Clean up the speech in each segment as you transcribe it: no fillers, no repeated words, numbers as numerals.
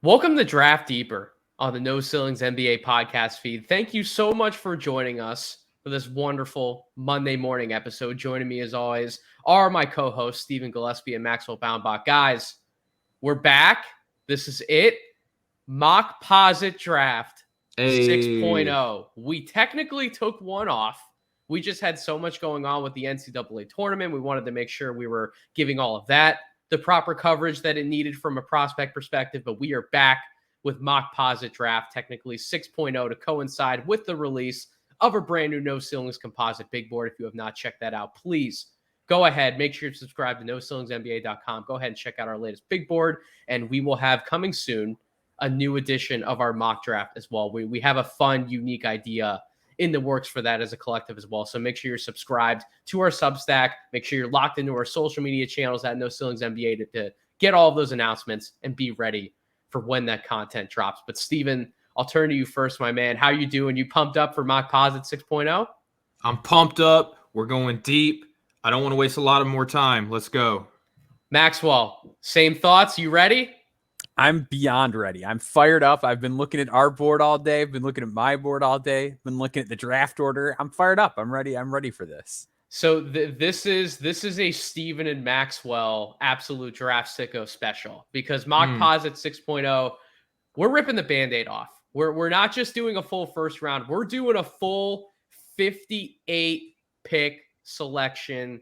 Welcome to Draft Deeper on the No Ceilings NBA podcast feed. Thank you so much for joining us for this wonderful Monday morning episode. Joining me as always are my co-hosts, Stephen Gillespie and Maxwell Baumbach. Guys, we're back. This is it. Mockposite Draft 6.0. We technically took one off. We just had so much going on with the NCAA tournament. We wanted to make sure we were giving all of that the proper coverage that it needed from a prospect perspective, but we are back with Mockposite Draft, technically 6.0, to coincide with the release of a brand new No Ceilings composite big board. If you have not checked that out, please go ahead. Make sure you subscribe to NoCeilingsNBA.com. Go ahead and check out our latest big board, and we will have coming soon a new edition of our mock draft as well. We have a fun, unique idea in the works for that as a collective as well. So make sure you're subscribed to our Substack. Make sure you're locked into our social media channels at No Ceilings NBA to get all of those announcements and be ready for when that content drops. But Steven, I'll turn to you first, my man. How you doing? You pumped up for Mockposite 6.0? I'm pumped up. We're going deep. I don't want to waste a lot of more time. Let's go. Maxwell, same thoughts? You ready? I'm beyond ready. I'm fired up. I've been looking at our board all day. I've been looking at my board all day. Been looking at the draft order. I'm fired up. I'm ready. I'm ready for this. So this is a Steven and Maxwell absolute draft sicko special because Mockposite 6.0, we're ripping the Band-Aid off. We're not just doing a full first round. We're doing a full 58 pick selection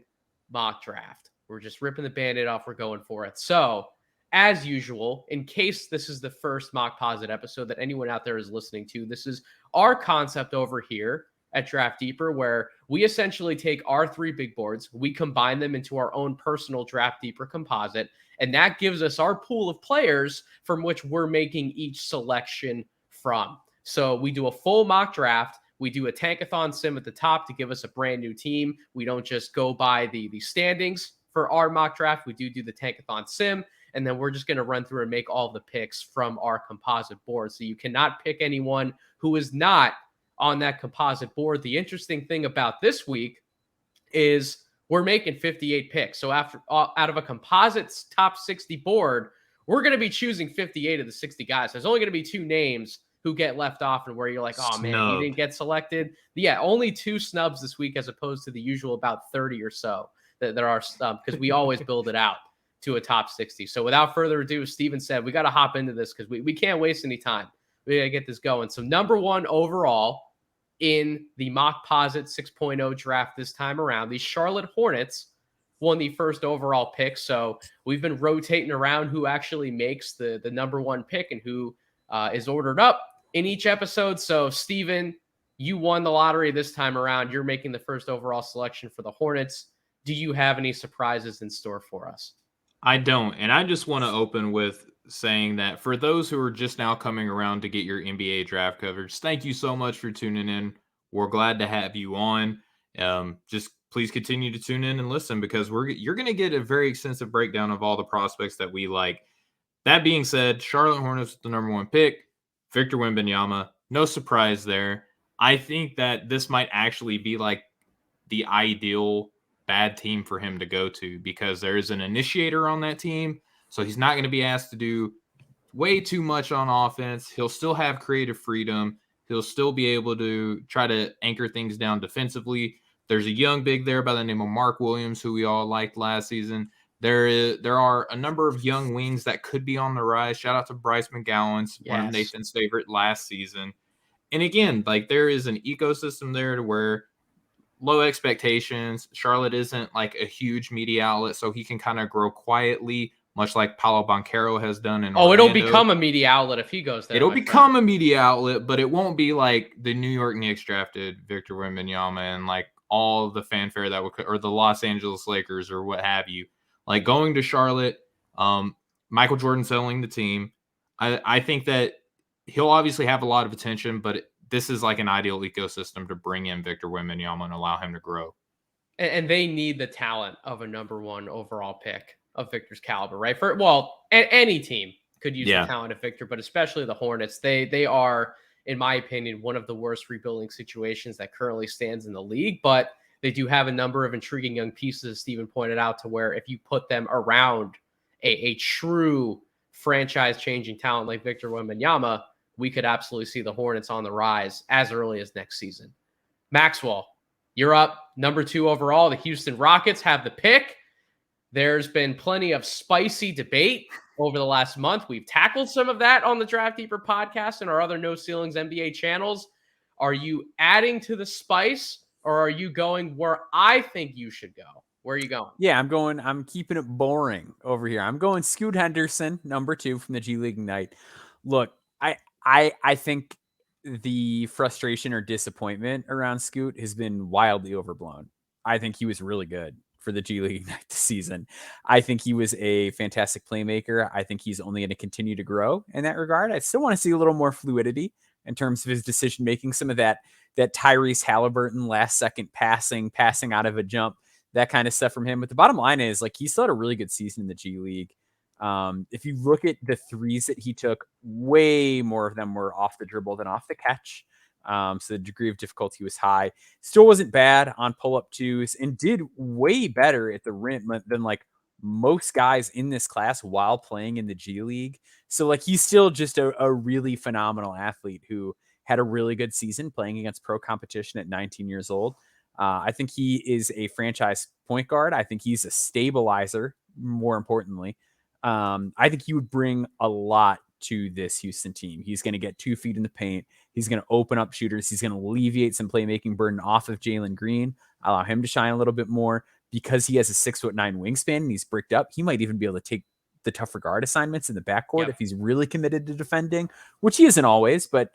mock draft. We're just ripping the Band-Aid off. We're going for it. So as usual, in case this is the first Mockposite episode that anyone out there is listening to, this is our concept over here at Draft Deeper, where we essentially take our three big boards, we combine them into our own personal Draft Deeper composite, and that gives us our pool of players from which we're making each selection from. So we do a full mock draft. We do a tankathon sim at the top to give us a brand new team. We don't just go by the standings for our mock draft. We do the tankathon sim. And then we're just going to run through and make all the picks from our composite board. So you cannot pick anyone who is not on that composite board. The interesting thing about this week is we're making 58 picks. So out of a composite's top 60 board, we're going to be choosing 58 of the 60 guys. There's only going to be two names who get left off and where you're like, oh, man, he didn't get selected. Yeah, only two snubs this week as opposed to the usual about 30 or so that there are because we always build it out to a top 60. So without further ado, as Steven said, we got to hop into this because we can't waste any time. We got to get this going. So number one overall in the Mockposite 6.0 draft this time around, the Charlotte Hornets won the first overall pick. So we've been rotating around who actually makes the number one pick and who is ordered up in each episode. So Steven, you won the lottery this time around. You're making the first overall selection for the Hornets. Do you have any surprises in store for us? I don't. And I just want to open with saying that for those who are just now coming around to get your NBA draft coverage, thank you so much for tuning in. We're glad to have you on. Just please continue to tune in and listen because you're going to get a very extensive breakdown of all the prospects that we like. That being said, Charlotte Hornets with the number one pick, Victor Wembanyama. No surprise there. I think that this might actually be like the ideal bad team for him to go to because there is an initiator on that team. So he's not going to be asked to do way too much on offense. He'll still have creative freedom. He'll still be able to try to anchor things down defensively. There's a young big there by the name of Mark Williams, who we all liked last season. There are a number of young wings that could be on the rise. Shout out to Bryce McGowan, one of Nathan's favorite last season. And again, like there is an ecosystem there to where low expectations. Charlotte isn't like a huge media outlet, so he can kind of grow quietly, much like Paolo Banchero has done in Orlando. It'll become a media outlet if he goes there. It'll become a media outlet, but it won't be like the New York Knicks drafted Victor Wembanyama and like all the fanfare that would, or the Los Angeles Lakers or what have you. Like going to Charlotte, Michael Jordan selling the team. I think that he'll obviously have a lot of attention, but this is like an ideal ecosystem to bring in Victor Wembanyama and allow him to grow. And they need the talent of a number one overall pick of Victor's caliber, right? Any team could use the talent of Victor, but especially the Hornets. They are, in my opinion, one of the worst rebuilding situations that currently stands in the league, but they do have a number of intriguing young pieces, as Steven pointed out, to where if you put them around a true franchise-changing talent like Victor Wembanyama, we could absolutely see the Hornets on the rise as early as next season. Maxwell, you're up. Number 2 overall. The Houston Rockets have the pick. There's been plenty of spicy debate over the last month. We've tackled some of that on the Draft Deeper podcast and our other No Ceilings NBA channels. Are you adding to the spice, or are you going where I think you should go? Where are you going? Yeah, I'm keeping it boring over here. I'm going Scoot Henderson, number 2 from the G League Ignite. Look, I think the frustration or disappointment around Scoot has been wildly overblown. I think he was really good for the G League Ignite this season. I think he was a fantastic playmaker. I think he's only going to continue to grow in that regard. I still want to see a little more fluidity in terms of his decision making. Some of that Tyrese Halliburton last second passing out of a jump, that kind of stuff from him. But the bottom line is, like, he still had a really good season in the G League. If you look at the threes that he took, way more of them were off the dribble than off the catch. So the degree of difficulty was high. Still wasn't bad on pull-up twos, and did way better at the rim than like most guys in this class while playing in the G League. So like, he's still just a really phenomenal athlete who had a really good season playing against pro competition at 19 years old. I think he is a franchise point guard. I think he's a stabilizer, more importantly. I think he would bring a lot to this Houston team. He's going to get 2 feet in the paint. He's going to open up shooters. He's going to alleviate some playmaking burden off of Jalen Green, allow him to shine a little bit more. Because he has a 6'9" wingspan and he's bricked up, he might even be able to take the tougher guard assignments in the backcourt if he's really committed to defending, which he isn't always, but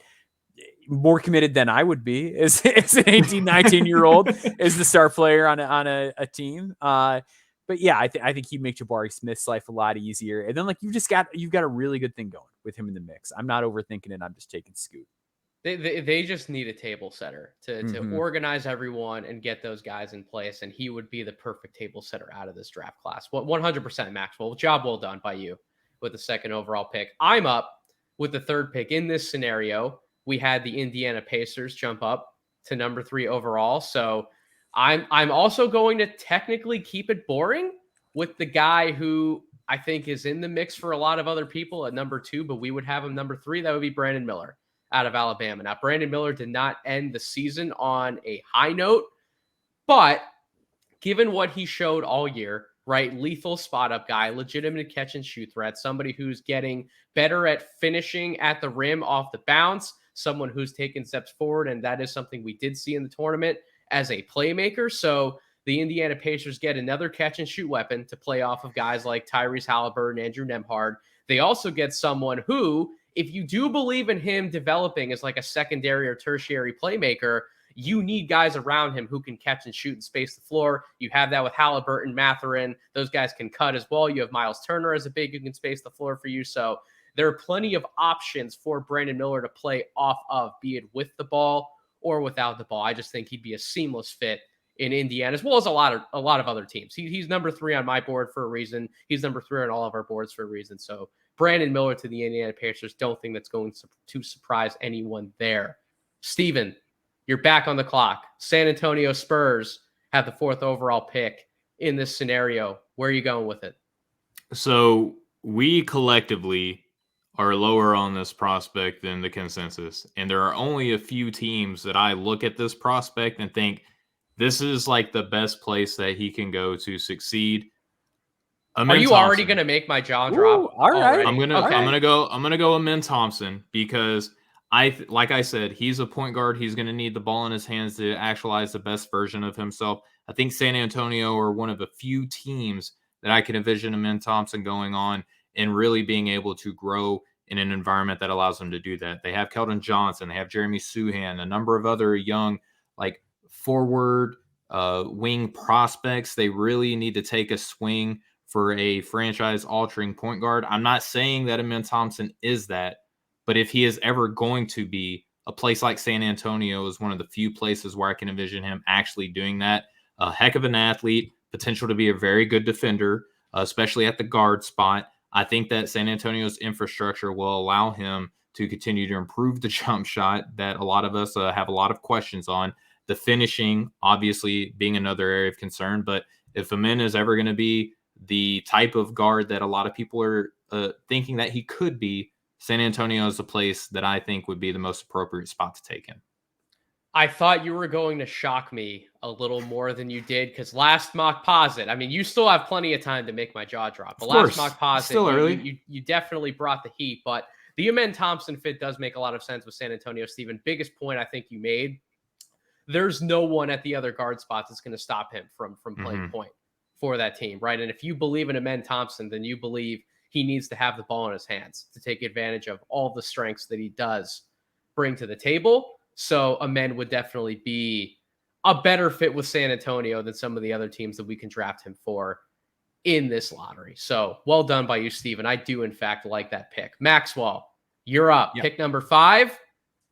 more committed than I would be as an 18, 19-year-old as the star player on a team. But yeah, I think he'd make Jabari Smith's life a lot easier. And then like, you've got a really good thing going with him in the mix. I'm not overthinking it. I'm just taking Scoot. They just need a table setter to organize everyone and get those guys in place, and he would be the perfect table setter out of this draft class. 100% Maxwell. Job well done by you with the 2nd overall pick. I'm up with the 3rd pick. In this scenario, we had the Indiana Pacers jump up to number 3 overall. So I'm also going to technically keep it boring with the guy who I think is in the mix for a lot of other people at number 2, but we would have him number 3. That would be Brandon Miller out of Alabama. Now, Brandon Miller did not end the season on a high note, but given what he showed all year, right? Lethal spot up guy, legitimate catch and shoot threat, somebody who's getting better at finishing at the rim off the bounce, someone who's taken steps forward. And that is something we did see in the tournament as a playmaker. So the Indiana Pacers get another catch and shoot weapon to play off of guys like Tyrese Halliburton, Andrew Nembhard. They also get someone who, if you do believe in him developing as like a secondary or tertiary playmaker, you need guys around him who can catch and shoot and space the floor. You have that with Halliburton, Mathurin. Those guys can cut as well. You have Miles Turner as a big who can space the floor for you. So there are plenty of options for Brandon Miller to play off of, be it with the ball or without the ball. I just think he'd be a seamless fit in Indiana, as well as a lot of other teams. He's number 3 on my board for a reason. He's number 3 on all of our boards for a reason. So Brandon Miller to the Indiana Pacers, don't think that's going to surprise anyone there. Steven, you're back on the clock. San Antonio Spurs have the 4th overall pick in this scenario. Where are you going with it? So we collectively are lower on this prospect than the consensus. And there are only a few teams that I look at this prospect and think this is like the best place that he can go to succeed. Are you already going to make my jaw drop? All right. I'm gonna go Amen Thompson, because like I said, he's a point guard. He's going to need the ball in his hands to actualize the best version of himself. I think San Antonio are one of a few teams that I can envision Amen Thompson going on and really being able to grow in an environment that allows them to do that. They have Keldon Johnson, they have Jeremy Suhan, a number of other young, like, forward wing prospects. They really need to take a swing for a franchise-altering point guard. I'm not saying that Amen Thompson is that, but if he is ever going to be, a place like San Antonio is one of the few places where I can envision him actually doing that. A heck of an athlete, potential to be a very good defender, especially at the guard spot. I think that San Antonio's infrastructure will allow him to continue to improve the jump shot that a lot of us have a lot of questions on. The finishing, obviously, being another area of concern. But if Amen is ever going to be the type of guard that a lot of people are thinking that he could be, San Antonio is a place that I think would be the most appropriate spot to take him. I thought you were going to shock me a little more than you did, because last Mockposite, I mean, you still have plenty of time to make my jaw drop. But last Mockposite, still early. You definitely brought the heat. But the Amen Thompson fit does make a lot of sense with San Antonio, Steven. Biggest point I think you made, there's no one at the other guard spots that's going to stop him from playing point for that team, right? And if you believe in Amen Thompson, then you believe he needs to have the ball in his hands to take advantage of all the strengths that he does bring to the table. So Amen would definitely be a better fit with San Antonio than some of the other teams that we can draft him for in this lottery. So well done by you, Steven. I do, in fact, like that pick. Maxwell, you're up. Yep. Pick number 5,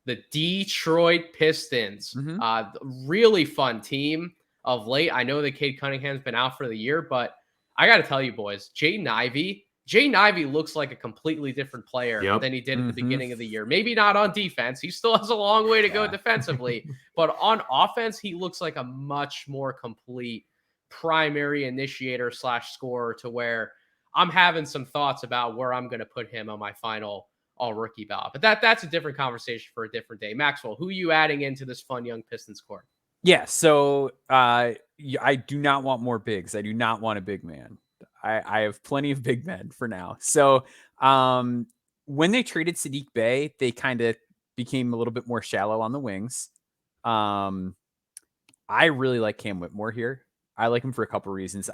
the Detroit Pistons. Really fun team of late. I know that Cade Cunningham's been out for the year, but I got to tell you, boys, Jaden Ivey looks like a completely different player than he did at the beginning of the year. Maybe not on defense. He still has a long way to go defensively. But on offense, he looks like a much more complete primary initiator / scorer, to where I'm having some thoughts about where I'm going to put him on my final all-rookie ballot. But that's a different conversation for a different day. Maxwell, who are you adding into this fun young Pistons core? Yeah, so I do not want more bigs. I do not want a big man. I have plenty of big men for now. So when they traded Sadiq Bey, they kind of became a little bit more shallow on the wings. I really like Cam Whitmore here. I like him for a couple reasons.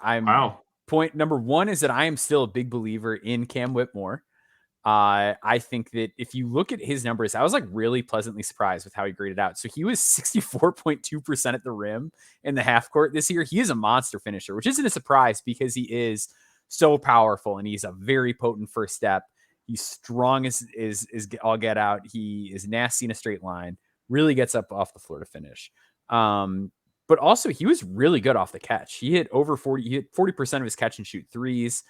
Point number 1 is that I am still a big believer in Cam Whitmore. I think that if you look at his numbers, I was like really pleasantly surprised with how he graded out. So he was 64.2% at the rim in the half court this year. He is a monster finisher, which isn't a surprise because he is so powerful and he's a very potent first step. He's strong as all get out. He is nasty in a straight line, really gets up off the floor to finish. But also he was really good off the catch. He hit over 40% of his catch and shoot threes.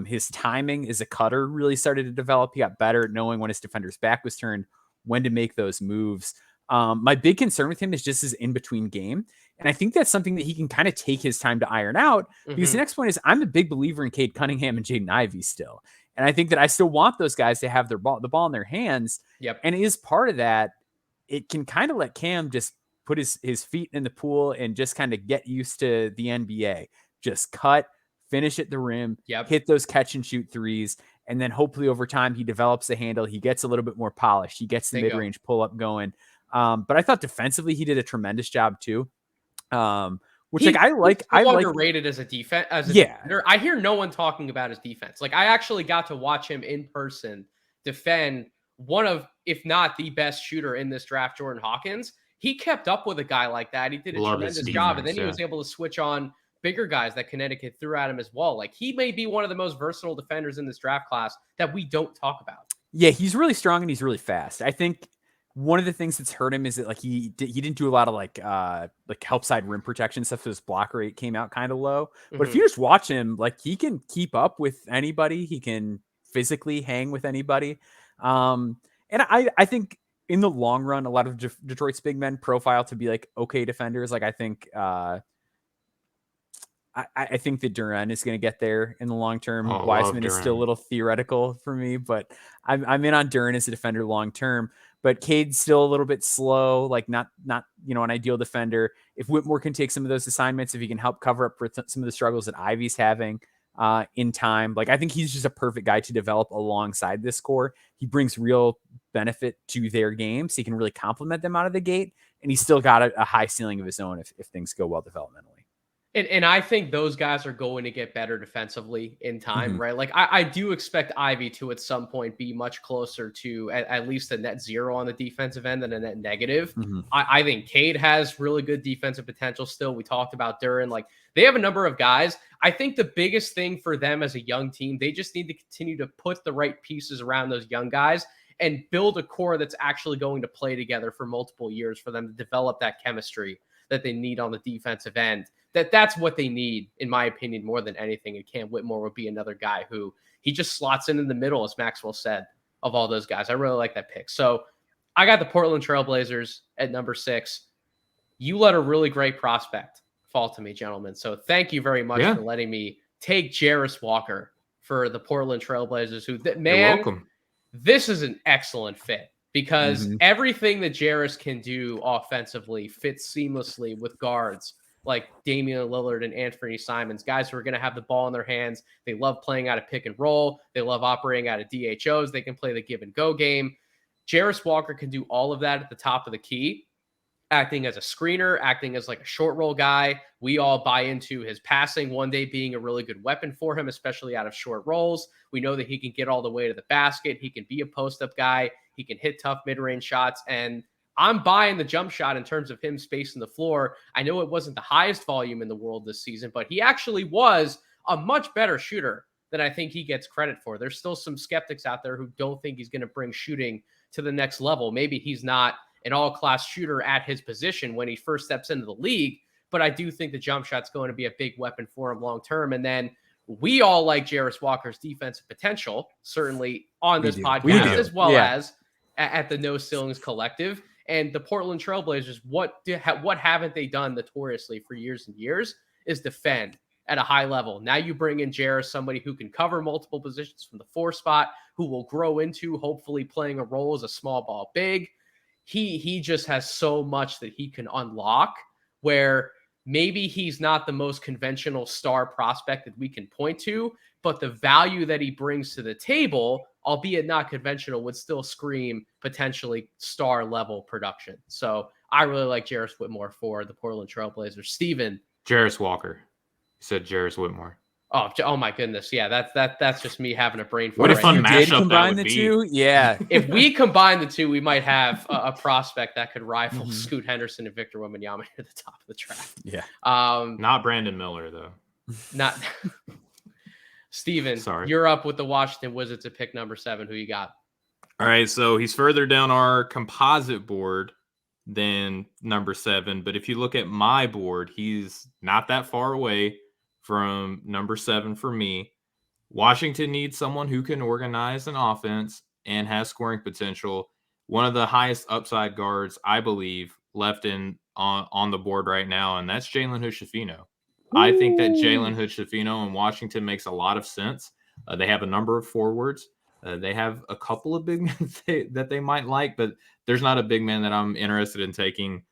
His timing as a cutter really started to develop. He got better at knowing when his defender's back was turned, when to make those moves. My big concern with him is just his in-between game. And I think that's something that he can kind of take his time to iron out, because the next point is I'm a big believer in Cade Cunningham and Jaden Ivey still. And I think that I still want those guys to have the ball in their hands. And as part of that, it can kind of let Cam just put his feet in the pool and just kind of get used to the NBA. Just cut, finish at the rim, hit those catch and shoot threes. And then hopefully over time, he develops the handle. He gets a little bit more polished. He gets the mid-range pull-up going. But I thought defensively, he did a tremendous job too. Which he's I underrated as a defense. Defender. I hear no one talking about his defense. Like, I actually got to watch him in person defend one of, if not the best shooter in this draft, Jordan Hawkins. He kept up with a guy like that. He did a tremendous job. And then he was able to switch on bigger guys that Connecticut threw at him as well. Like, he may be one of the most versatile defenders in this draft class that we don't talk about. Yeah, he's really strong and he's really fast. I think one of the things that's hurt him is that like he didn't do a lot of like help side rim protection stuff. So his block rate came out kind of low. But if you just watch him, like, he can keep up with anybody. He can physically hang with anybody. And I think in the long run, a lot of Detroit's big men profile to be like okay defenders. Like, I think I think that Duren is going to get there in the long term. Wiseman is still a little theoretical for me, but I'm in on Duren as a defender long term. But Cade's still a little bit slow, like not an ideal defender. If Whitmore can take some of those assignments, if he can help cover up for some of the struggles that Ivey's having in time, like, I think he's just a perfect guy to develop alongside this core. He brings real benefit to their games. He can really complement them out of the gate, and he's still got a high ceiling of his own if things go well developmentally. And I think those guys are going to get better defensively in time, right? Like, I do expect Ivy to at some point be much closer to at least a net zero on the defensive end than a net negative. I think Cade has really good defensive potential still. We talked about Duren. Like, they have a number of guys. I think the biggest thing for them as a young team, they just need to continue to put the right pieces around those young guys and build a core that's actually going to play together for multiple years for them to develop that chemistry that they need on the defensive end. That's what they need, in my opinion, more than anything. And Cam Whitmore would be another guy who he just slots in the middle, as Maxwell said, of all those guys. I really like that pick. So I got the Portland Trailblazers at number 6. You let a really great prospect fall to me, gentlemen. So thank you very much for letting me take Jarris Walker for the Portland Trailblazers, who, You're man, welcome. this is an excellent fit because Mhm. everything that Jarris can do offensively fits seamlessly with guards like Damian Lillard and Anthony Simons, guys who are going to have the ball in their hands. They love playing out of pick and roll. They love operating out of DHOs. They can play the give and go game. Jarris Walker can do all of that at the top of the key, acting as a screener, acting as like a short roll guy. We all buy into his passing one day being a really good weapon for him, especially out of short rolls. We know that he can get all the way to the basket. He can be a post-up guy. He can hit tough mid-range shots. And I'm buying the jump shot in terms of him spacing the floor. I know it wasn't the highest volume in the world this season, but he actually was a much better shooter than I think he gets credit for. There's still some skeptics out there who don't think he's going to bring shooting to the next level. Maybe he's not an all-class shooter at his position when he first steps into the league, but I do think the jump shot's going to be a big weapon for him long-term. And then we all like Jarris Walker's defensive potential, certainly on this podcast, as well as at the No Ceilings Collective. And the Portland Trailblazers, what haven't they done notoriously for years and years is defend at a high level. Now you bring in Jarris, somebody who can cover multiple positions from the 4 spot, who will grow into hopefully playing a role as a small ball big. He just has so much that he can unlock, where maybe he's not the most conventional star prospect that we can point to, but the value that he brings to the table, albeit not conventional, would still scream potentially star level production. So I really like Jarris Whitmore for the Portland Trailblazers. Steven. Jarris Walker. You said Jarris Whitmore. Oh my goodness. Yeah, that's just me having a brain fart. What a fun mashup combine that would the be. two? Yeah. If we combine the two, we might have a prospect that could rival Scoot Henderson and Victor Wembanyama at the top of the draft. Yeah. Not Brandon Miller, though. Not Steven. Sorry. You're up with the Washington Wizards at pick number 7. Who you got? All right, so he's further down our composite board than number 7. But if you look at my board, he's not that far away from number 7 for me. Washington needs someone who can organize an offense and has scoring potential. One of the highest upside guards, I believe, left on the board right now, and that's Jalen Hood-Schifino. I think that Jalen Hood-Schifino in Washington makes a lot of sense. They have a number of forwards. They have a couple of big men that they might like, but there's not a big man that I'm interested in taking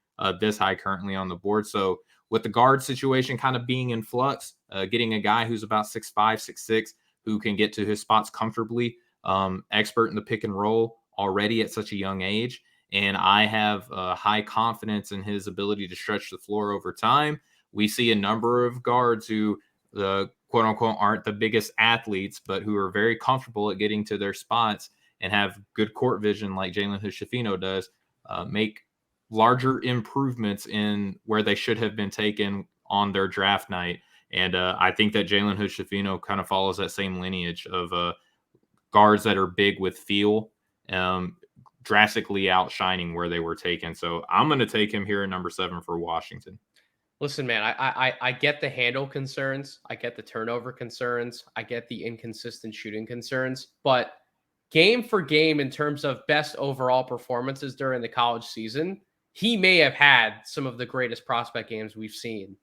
this high currently on the board. So with the guard situation kind of being in flux, getting a guy who's about 6'5", 6'6", who can get to his spots comfortably, expert in the pick and roll already at such a young age. And I have high confidence in his ability to stretch the floor over time. We see a number of guards who, quote unquote, aren't the biggest athletes, but who are very comfortable at getting to their spots and have good court vision like Jalen Hood-Schifino does, make larger improvements in where they should have been taken on their draft night. And I think that Jalen Hood-Schifino kind of follows that same lineage of guards that are big with feel, drastically outshining where they were taken. So I'm going to take him here at number 7 for Washington. Listen, man, I get the handle concerns. I get the turnover concerns. I get the inconsistent shooting concerns. But game for game, in terms of best overall performances during the college season, he may have had some of the greatest prospect games we've seen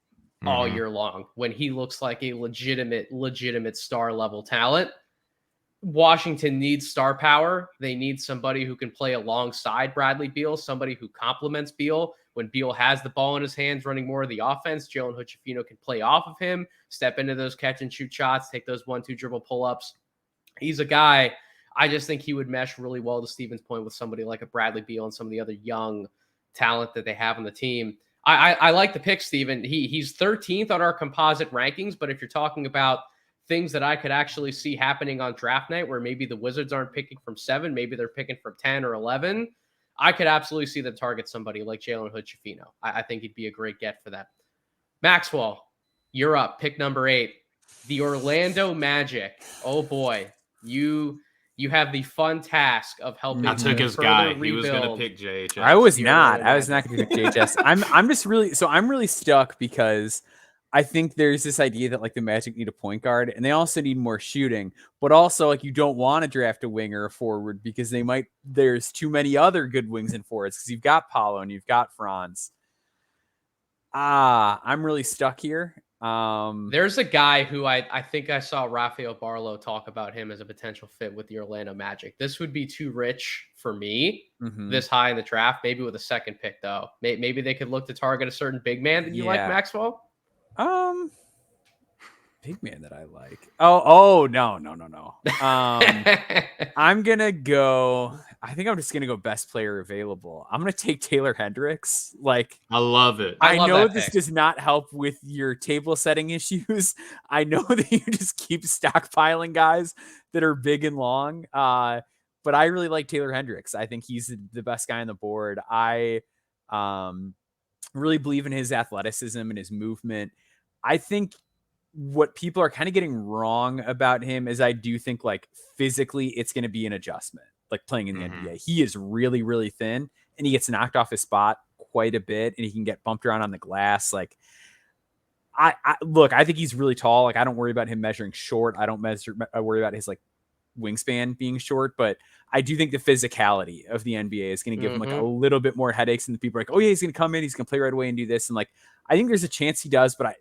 all year long, when he looks like a legitimate star level talent. Washington needs star power. They need somebody who can play alongside Bradley Beal, somebody who complements Beal. When Beal has the ball in his hands running more of the offense, Jalen Hood-Schifino can play off of him, step into those catch and shoot shots, take those 1-2 dribble pull-ups. He's a guy, I just think he would mesh really well, to Steven's point, with somebody like a Bradley Beal and some of the other young talent that they have on the team. I like the pick, Steven. He's 13th on our composite rankings, but if you're talking about things that I could actually see happening on draft night, where maybe the Wizards aren't picking from 7, maybe they're picking from 10 or 11, I could absolutely see them target somebody like Jalen Hood-Schifino. I think he'd be a great get for that. Maxwell, you're up. Pick number 8. The Orlando Magic. Oh boy, you have the fun task of helping. I took his guy. He was going to pick JHS. I was not going to pick JHS. I'm just really, so I'm really stuck because I think there's this idea that like the Magic need a point guard and they also need more shooting, but also like you don't want to draft a wing or a forward because there's too many other good wings and forwards because you've got Paolo and you've got Franz. I'm really stuck here. There's a guy who I think I saw Rafael Barlow talk about him as a potential fit with the Orlando Magic. This would be too rich for me this high in the draft, maybe with a second pick, though. Maybe they could look to target a certain big man that you like, Maxwell. Big man that I like. Oh, no. I'm going to go. I think I'm just going to go best player available. I'm going to take Taylor Hendricks. Like, I love it. I know this does not help with your table setting issues. I know that you just keep stockpiling guys that are big and long. But I really like Taylor Hendricks. I think he's the best guy on the board. I really believe in his athleticism and his movement. I think what people are kind of getting wrong about him is I do think like physically it's going to be an adjustment, like playing in the NBA. He is really, really thin and he gets knocked off his spot quite a bit and he can get bumped around on the glass. Like I think he's really tall. Like I don't worry about him measuring short. I worry about his like wingspan being short, but I do think the physicality of the NBA is going to give him like a little bit more headaches, and the people are like, oh yeah, he's going to come in, he's going to play right away and do this. And like, I think there's a chance he does, but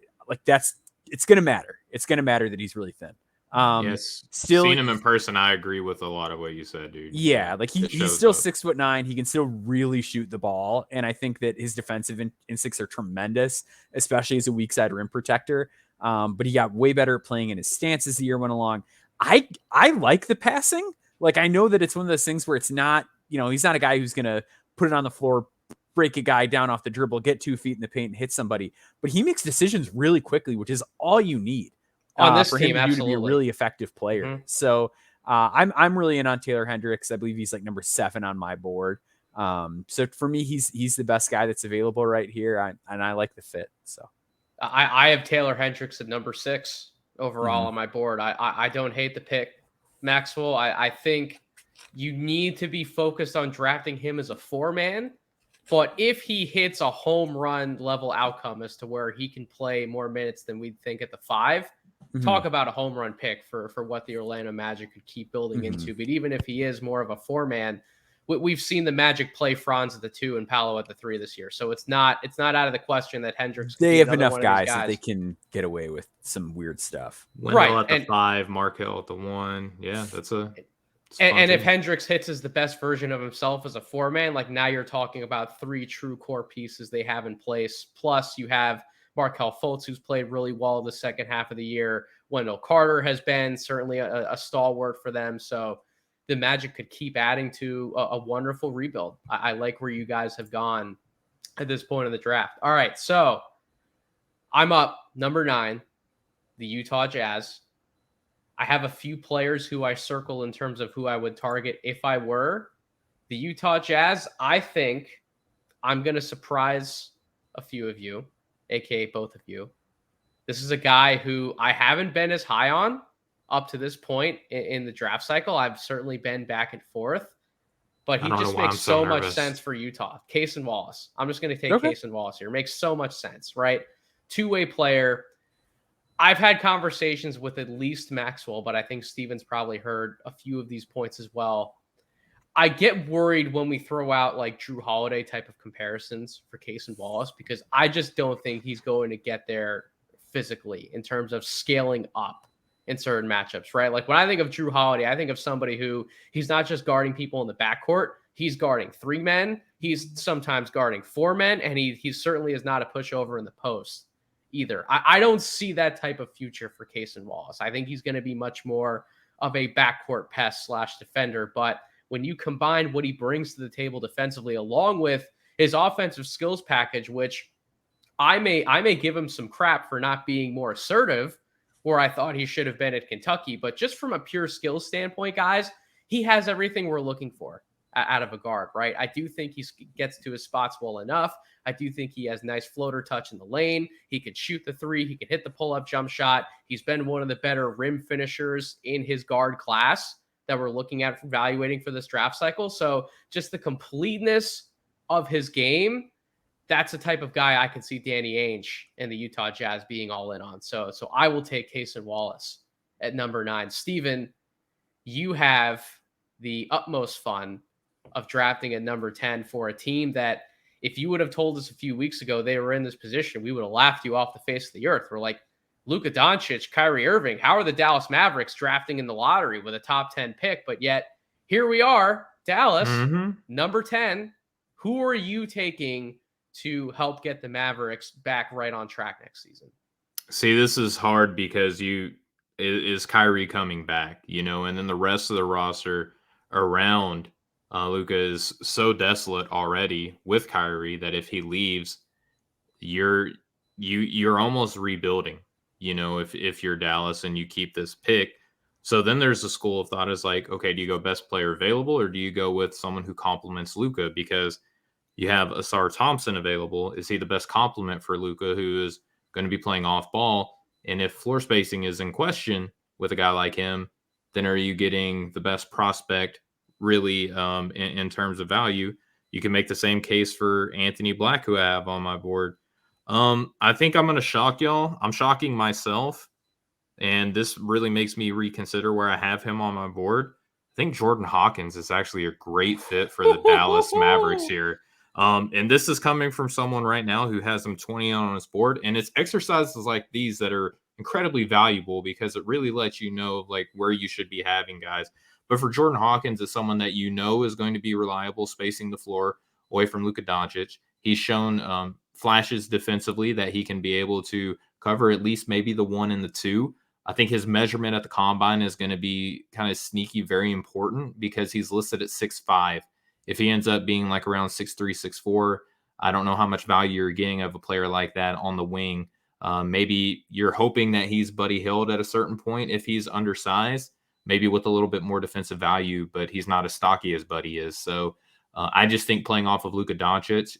it's going to matter. It's going to matter that he's really thin. Yes. Still seeing him in person, I agree with a lot of what you said, dude. Yeah. Like he's still 6'9". He can still really shoot the ball. And I think that his defensive instincts are tremendous, especially as a weak side rim protector. But he got way better at playing in his stance as the year went along. I like the passing. Like, I know that it's one of those things where it's not, he's not a guy who's going to put it on the floor, break a guy down off the dribble, get 2 feet in the paint and hit somebody, but he makes decisions really quickly, which is all you need on this for team, him to be a really effective player. So I'm really in on Taylor Hendricks. I believe he's like number 7 on my board. So for me, he's the best guy that's available right here. And I like the fit. So I have Taylor Hendricks at number 6 overall on my board. I don't hate the pick, Maxwell. I think you need to be focused on drafting him as a 4-man. But if he hits a home run level outcome as to where he can play more minutes than we'd think at the 5, talk about a home run pick for what the Orlando Magic could keep building into. But even if he is more of a 4-man, we've seen the Magic play Franz at the 2 and Paolo at the 3 this year. So it's not out of the question that Hendricks. They have enough guys that they can get away with some weird stuff. Wendell at the 5, Markelle at the 1. Yeah, that's a. And if Hendricks hits as the best version of himself as a 4-man, like now you're talking about 3 true core pieces they have in place. Plus you have Markelle Fultz, who's played really well the second half of the year. Wendell Carter has been certainly a stalwart for them. So the Magic could keep adding to a wonderful rebuild. I like where you guys have gone at this point in the draft. All right, so I'm up number 9, the Utah Jazz. I have a few players who I circle in terms of who I would target if I were the Utah Jazz. I think I'm going to surprise a few of you, aka both of you. This is a guy who I haven't been as high on up to this point in the draft cycle. I've certainly been back and forth, but he just makes so much sense for Utah. Cason Wallace. I'm just going to take Cason Wallace here. Makes so much sense, right? 2-way player. I've had conversations with at least Maxwell, but I think Steven's probably heard a few of these points as well. I get worried when we throw out like Drew Holiday type of comparisons for Cason Wallace, because I just don't think he's going to get there physically in terms of scaling up in certain matchups, right? Like when I think of Drew Holiday, I think of somebody who he's not just guarding people in the backcourt. He's guarding 3 men. He's sometimes guarding 4 men, and he certainly is not a pushover in the post either. I don't see that type of future for Cason Wallace. I think he's going to be much more of a backcourt pest / defender. But when you combine what he brings to the table defensively, along with his offensive skills package, which I may give him some crap for not being more assertive, where I thought he should have been at Kentucky, but just from a pure skills standpoint, guys, he has everything we're looking for out of a guard, right? I do think he gets to his spots well enough. I do think he has nice floater touch in the lane. He can shoot the 3. He can hit the pull-up jump shot. He's been one of the better rim finishers in his guard class that we're looking at evaluating for this draft cycle. So just the completeness of his game, that's the type of guy I can see Danny Ainge and the Utah Jazz being all in on. So I will take Cason Wallace at number 9. Steven, you have the utmost fun of drafting at number 10 for a team that if you would have told us a few weeks ago they were in this position, we would have laughed you off the face of the earth. We're like, Luka Doncic, Kyrie Irving, how are the Dallas Mavericks drafting in the lottery with a top 10 pick? But yet here we are, Dallas, number 10. Who are you taking to help get the Mavericks back right on track next season? See, this is hard because is Kyrie coming back, and then the rest of the roster around Luka is so desolate already with Kyrie that if he leaves, you're almost rebuilding, if you're Dallas and you keep this pick. So then there's a school of thought is like, okay, do you go best player available or do you go with someone who complements Luka? Because you have Asar Thompson available. Is he the best complement for Luka, who is going to be playing off ball? And if floor spacing is in question with a guy like him, then are you getting the best prospect really in terms of value? You can make the same case for Anthony Black, who I have on my board. I think I'm going to shock y'all. I'm shocking myself. And this really makes me reconsider where I have him on my board. I think Jordan Hawkins is actually a great fit for the Dallas Mavericks here. And this is coming from someone right now who has him 20 on his board. And it's exercises like these that are incredibly valuable because it really lets you know like where you should be having guys. But for Jordan Hawkins, is someone that is going to be reliable, spacing the floor away from Luka Doncic. He's shown flashes defensively that he can be able to cover at least maybe the 1 and the 2. I think his measurement at the combine is going to be kind of sneaky, very important because he's listed at 6'5". If he ends up being like around 6'3", 6'4", I don't know how much value you're getting of a player like that on the wing. Maybe you're hoping that he's Buddy Hield at a certain point if he's undersized, maybe with a little bit more defensive value, but he's not as stocky as Buddy is. So I just think playing off of Luka Doncic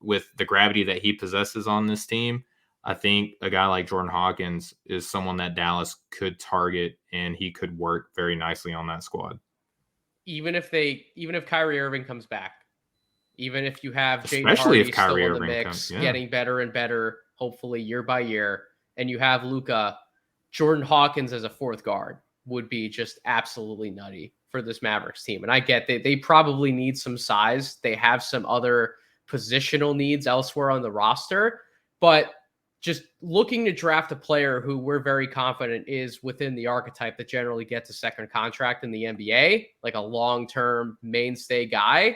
with the gravity that he possesses on this team, I think a guy like Jordan Hawkins is someone that Dallas could target, and he could work very nicely on that squad. Even if Kyrie Irving comes back, even if you have Jaden Especially Hardy if Kyrie still in the Irving mix, comes, getting better and better, hopefully year by year, and you have Luka, Jordan Hawkins as a fourth guard would be just absolutely nutty for this Mavericks team. And I get they probably need some size. They have some other positional needs elsewhere on the roster, but just looking to draft a player who we're very confident is within the archetype that generally gets a second contract in the NBA, like a long-term mainstay guy,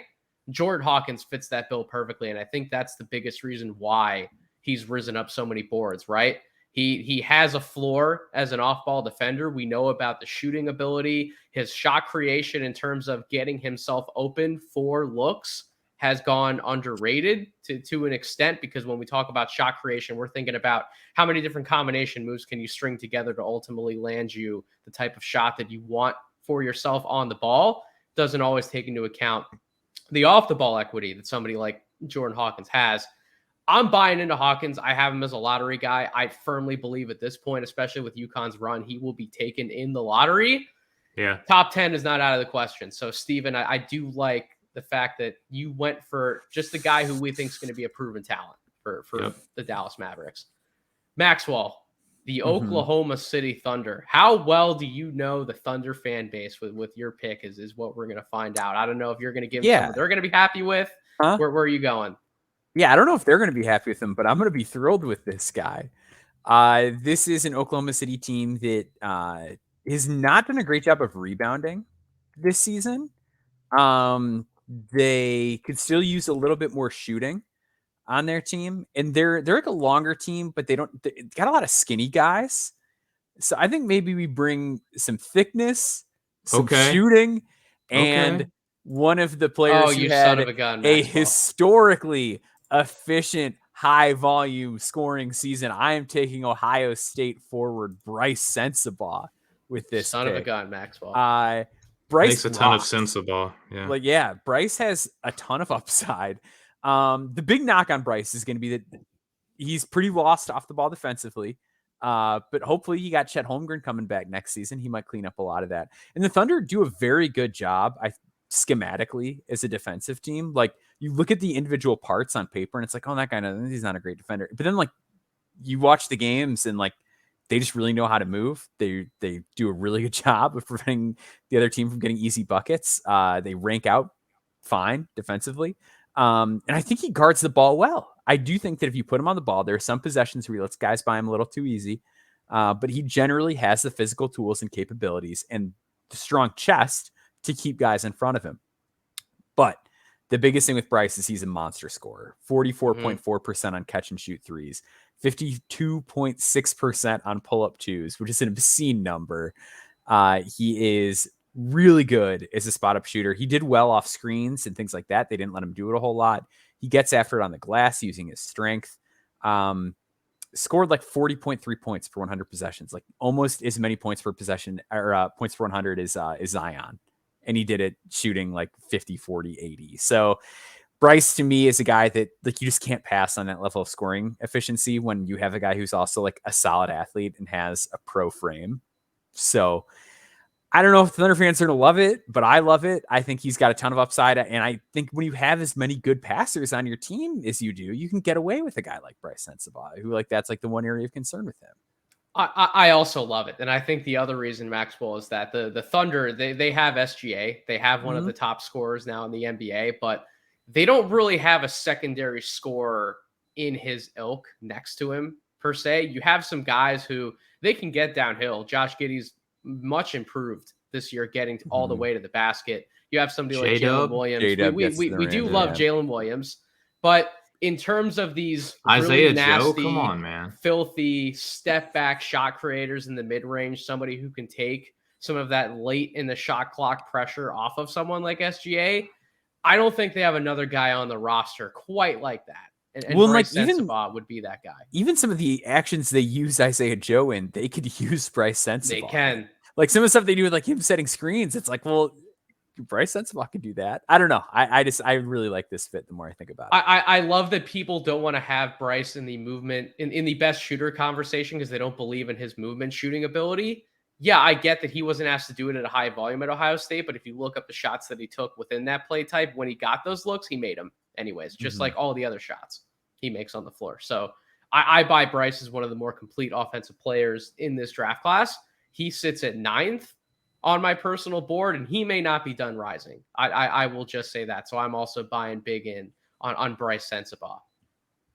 Jordan Hawkins fits that bill perfectly. And I think that's the biggest reason why he's risen up so many boards, right? He has a floor as an off-ball defender. We know about the shooting ability. His shot creation in terms of getting himself open for looks has gone underrated to an extent, because when we talk about shot creation, we're thinking about how many different combination moves can you string together to ultimately land you the type of shot that you want for yourself on the ball. Doesn't always take into account the off the ball equity that somebody like Jordan Hawkins has. I'm buying into Hawkins. I have him as a lottery guy. I firmly believe at this point, especially with UConn's run, he will be taken in the lottery. Yeah. Top 10 is not out of the question. So, Steven, I do like the fact that you went for just the guy who we think is going to be a proven talent for the Dallas Mavericks. Maxwell, the Oklahoma City Thunder. How well do you know the Thunder fan base with your pick is what we're going to find out. I don't know if you're going to give someone they're going to be happy with. Where are you going? Yeah, I don't know if they're going to be happy with him, but I'm going to be thrilled with this guy. This is an Oklahoma City team that has not done a great job of rebounding this season. They could still use a little bit more shooting on their team, and they're like a longer team, but they got a lot of skinny guys. So I think maybe we bring some thickness, some shooting, and one of the players who had a historically efficient, high volume scoring season. I am taking Ohio State forward Bryce Sensabaugh with this son pick. of a gun, Maxwell. Bryce makes a ton of Sensabaugh. Yeah. Bryce has a ton of upside. The big knock on Bryce is going to be that he's pretty lost off the ball defensively. But hopefully you got Chet Holmgren coming back next season. He might clean up a lot of that. And the Thunder do a very good job, schematically, as a defensive team. Like, you look at the individual parts on paper and it's like, oh, that guy, he's not a great defender. But then, like, you watch the games and, like, they just really know how to move. They do a really good job of preventing the other team from getting easy buckets. They rank out fine defensively. And I think he guards the ball well. I do think that if you put him on the ball, there are some possessions where he lets guys by him a little too easy. But he generally has the physical tools and capabilities and the strong chest to keep guys in front of him. But the biggest thing with Bryce is he's a monster scorer. 44.4% on catch and shoot threes, 52.6% on pull-up twos, which is an obscene number. He is really good as a spot-up shooter. He did well off screens and things like that. They didn't let him do it a whole lot. He gets after it on the glass using his strength. Scored like 40.3 points per 100 possessions, like almost as many points per possession or points per 100 as Zion. And he did it shooting like 50, 40, 80. So Bryce to me is a guy that like you just can't pass on that level of scoring efficiency when you have a guy who's also like a solid athlete and has a pro frame. So I don't know if Thunder fans are going to love it, but I love it. I think he's got a ton of upside. And I think when you have as many good passers on your team as you do, you can get away with a guy like Bryce Sensabaugh, who like that's like the one area of concern with him. I also love it. And I think the other reason, Maxwell, is that the Thunder, they have SGA. They have one of the top scorers now in the NBA, but they don't really have a secondary scorer in his ilk next to him, per se. You have some guys who they can get downhill. Josh Giddey's much improved this year, getting all the way to the basket. You have somebody like Jalen Williams. We do love Jalen Williams, but in terms of these Isaiah really nasty, Joe, come on, man, filthy step back shot creators in the mid range, somebody who can take some of that late in the shot clock pressure off of someone like SGA, I don't think they have another guy on the roster quite like that. And well, Bryce like Sensabaugh would be that guy. Even some of the actions they use Isaiah Joe in, they could use Bryce Sensabaugh. They can. Like some of the stuff they do with like him setting screens, it's like, well, Bryce Sensabaugh could do that. I don't know. I really like this fit the more I think about it. I love that people don't want to have Bryce in the movement in the best shooter conversation because they don't believe in his movement shooting ability. Yeah, I get that he wasn't asked to do it at a high volume at Ohio State, but if you look up the shots that he took within that play type, when he got those looks, he made them anyways, just like all the other shots he makes on the floor. So I buy Bryce as one of the more complete offensive players in this draft class. He sits at 9th on my personal board, and he may not be done rising. I will just say that. So I'm also buying big in on Bryce Sensabaugh.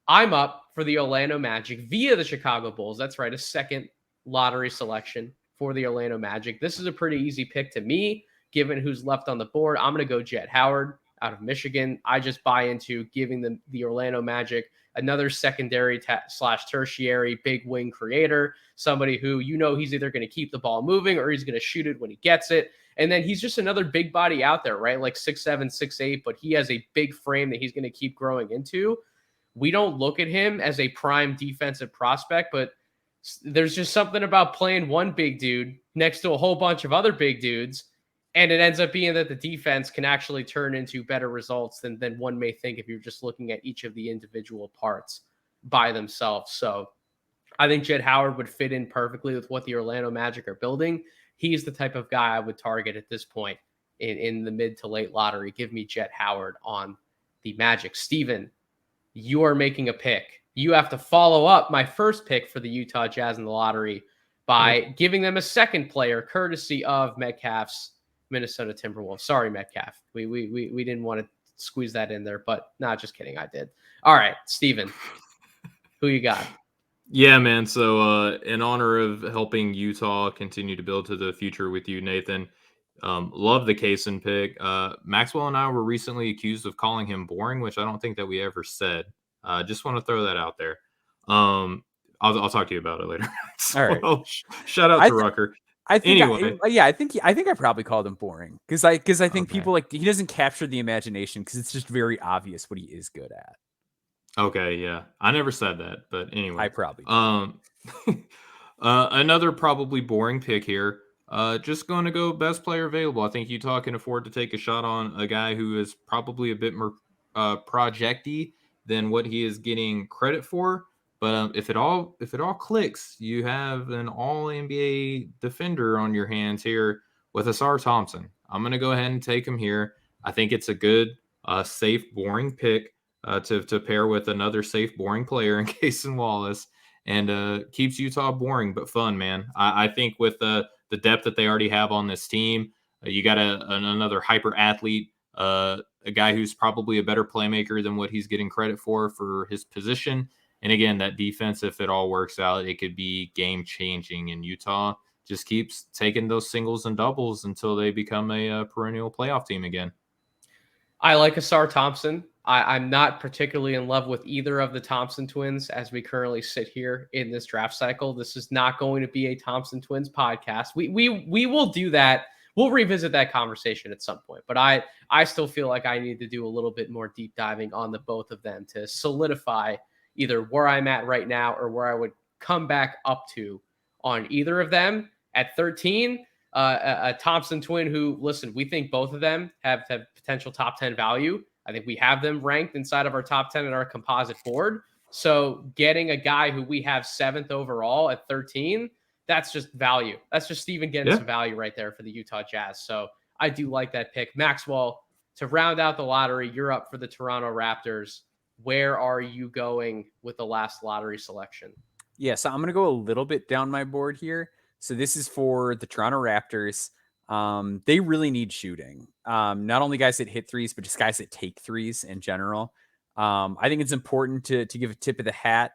I'm up for the Orlando Magic via the Chicago Bulls. That's right, a second lottery selection for the Orlando Magic. This is a pretty easy pick to me, given who's left on the board. I'm going to go Jet Howard out of Michigan. I just buy into giving the Orlando Magic another secondary / tertiary big wing creator, somebody who, he's either going to keep the ball moving or he's going to shoot it when he gets it. And then he's just another big body out there, right? Like 6'7", 6'8", but he has a big frame that he's going to keep growing into. We don't look at him as a prime defensive prospect, but there's just something about playing one big dude next to a whole bunch of other big dudes. And it ends up being that the defense can actually turn into better results than one may think if you're just looking at each of the individual parts by themselves. So I think Jet Howard would fit in perfectly with what the Orlando Magic are building. He's the type of guy I would target at this point in the mid to late lottery. Give me Jet Howard on the Magic. Steven, you are making a pick. You have to follow up my first pick for the Utah Jazz in the lottery by giving them a second player courtesy of Metcalf's Minnesota Timberwolves. Sorry, Metcalf. We didn't want to squeeze that in there, but just kidding. I did. All right, Steven, who you got? Yeah, man. So in honor of helping Utah continue to build to the future with you, Nathan, love the Kaysen pick. Maxwell and I were recently accused of calling him boring, which I don't think that we ever said. Just want to throw that out there. I'll talk to you about it later. So, all right. Shout out to Rucker. I think anyway, I think I probably called him boring because I think people like he doesn't capture the imagination because it's just very obvious what he is good at. Okay, yeah, I never said that, but anyway, I probably did. Another probably boring pick here. Just going to go best player available. I think Utah can afford to take a shot on a guy who is probably a bit more projecty than what he is getting credit for. But if it all clicks, you have an all NBA defender on your hands here with Asar Thompson. I'm going to go ahead and take him here. I think it's a good, safe, boring pick to pair with another safe, boring player in Kaysen Wallace, and keeps Utah boring but fun, man. I think with the depth that they already have on this team, you got another hyper athlete a guy who's probably a better playmaker than what he's getting credit for his position. And again, that defense, if it all works out, it could be game changing. And Utah just keeps taking those singles and doubles until they become a perennial playoff team again. I like Asar Thompson. I'm not particularly in love with either of the Thompson twins as we currently sit here in this draft cycle. This is not going to be a Thompson twins podcast. We will do that. We'll revisit that conversation at some point. But I still feel like I need to do a little bit more deep diving on the both of them to solidify either where I'm at right now or where I would come back up to on either of them. At 13, a Thompson twin who, listen, we think both of them have potential top 10 value. I think we have them ranked inside of our top 10 in our composite board. So getting a guy who we have 7th overall at 13, that's just value. That's just Steven getting some value right there for the Utah Jazz. So I do like that pick. Maxwell, to round out the lottery, you're up for the Toronto Raptors. Where are you going with the last lottery selection? Yeah, so I'm going to go a little bit down my board here. So this is for the Toronto Raptors. They really need shooting. Not only guys that hit threes, but just guys that take threes in general. I think it's important to give a tip of the hat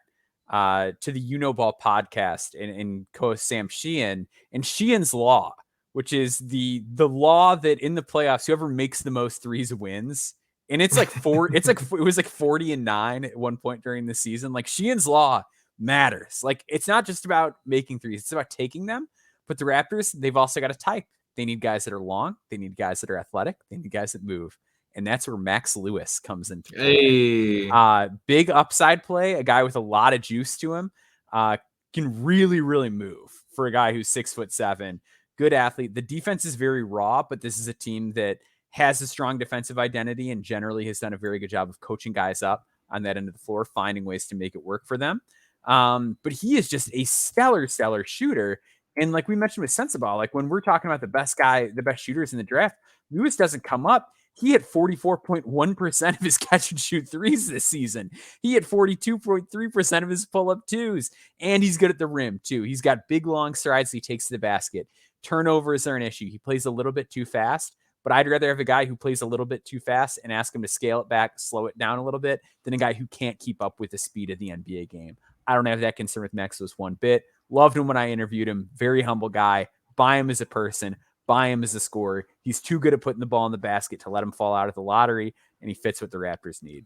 to the You Know Ball podcast and co-host Sam Sheehan and Sheehan's Law, which is the law that in the playoffs, whoever makes the most threes wins. And it's like it was like 40-9 at one point during the season. Like Sheehan's Law matters. Like it's not just about making threes, it's about taking them. But the Raptors, they've also got a type. They need guys that are long, they need guys that are athletic, they need guys that move. And that's where Max Lewis comes into play. Hey. Big upside play, a guy with a lot of juice to him. Can really, really move for a guy who's 6'7", good athlete. The defense is very raw, but this is a team that has a strong defensive identity and generally has done a very good job of coaching guys up on that end of the floor, finding ways to make it work for them. But he is just a stellar shooter. And like we mentioned with Sensabaugh, like when we're talking about the best shooters in the draft, Lewis doesn't come up. He hit 44.1% of his catch and shoot threes this season. He hit 42.3% of his pull-up twos. And he's good at the rim, too. He's got big, long strides he takes to the basket. Turnovers are an issue. He plays a little bit too fast. But I'd rather have a guy who plays a little bit too fast and ask him to scale it back, slow it down a little bit, than a guy who can't keep up with the speed of the NBA game. I don't have that concern with Max Lewis one bit. Loved him when I interviewed him. Very humble guy. Buy him as a person. Buy him as a scorer. He's too good at putting the ball in the basket to let him fall out of the lottery, and he fits what the Raptors need.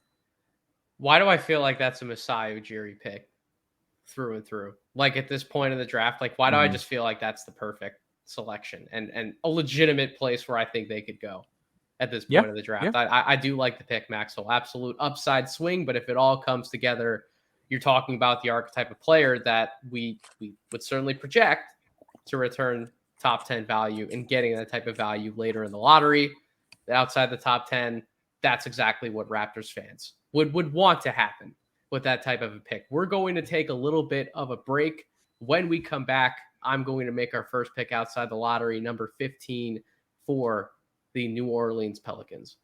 Why do I feel like that's a Masai Ujiri pick through and through? Like at this point in the draft, like why do I just feel like that's the perfect selection and a legitimate place where I think they could go at this point of the draft? I do like the pick, Maxwell. Absolute upside swing, but if it all comes together, you're talking about the archetype of player that we would certainly project to return top 10 value and getting that type of value later in the lottery. Outside the top 10, that's exactly what Raptors fans would want to happen with that type of a pick. We're going to take a little bit of a break. When we come back, I'm going to make our first pick outside the lottery, number 15 for the New Orleans Pelicans.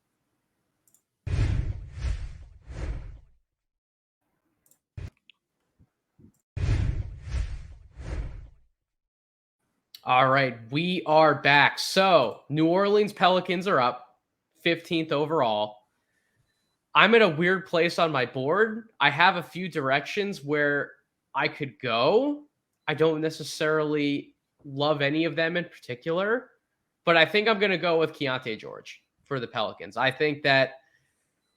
All right, we are back. So New Orleans Pelicans are up 15th overall. I'm in a weird place on my board. I have a few directions where I could go. I don't necessarily love any of them in particular, but I think I'm going to go with Keontae George for the Pelicans. I think that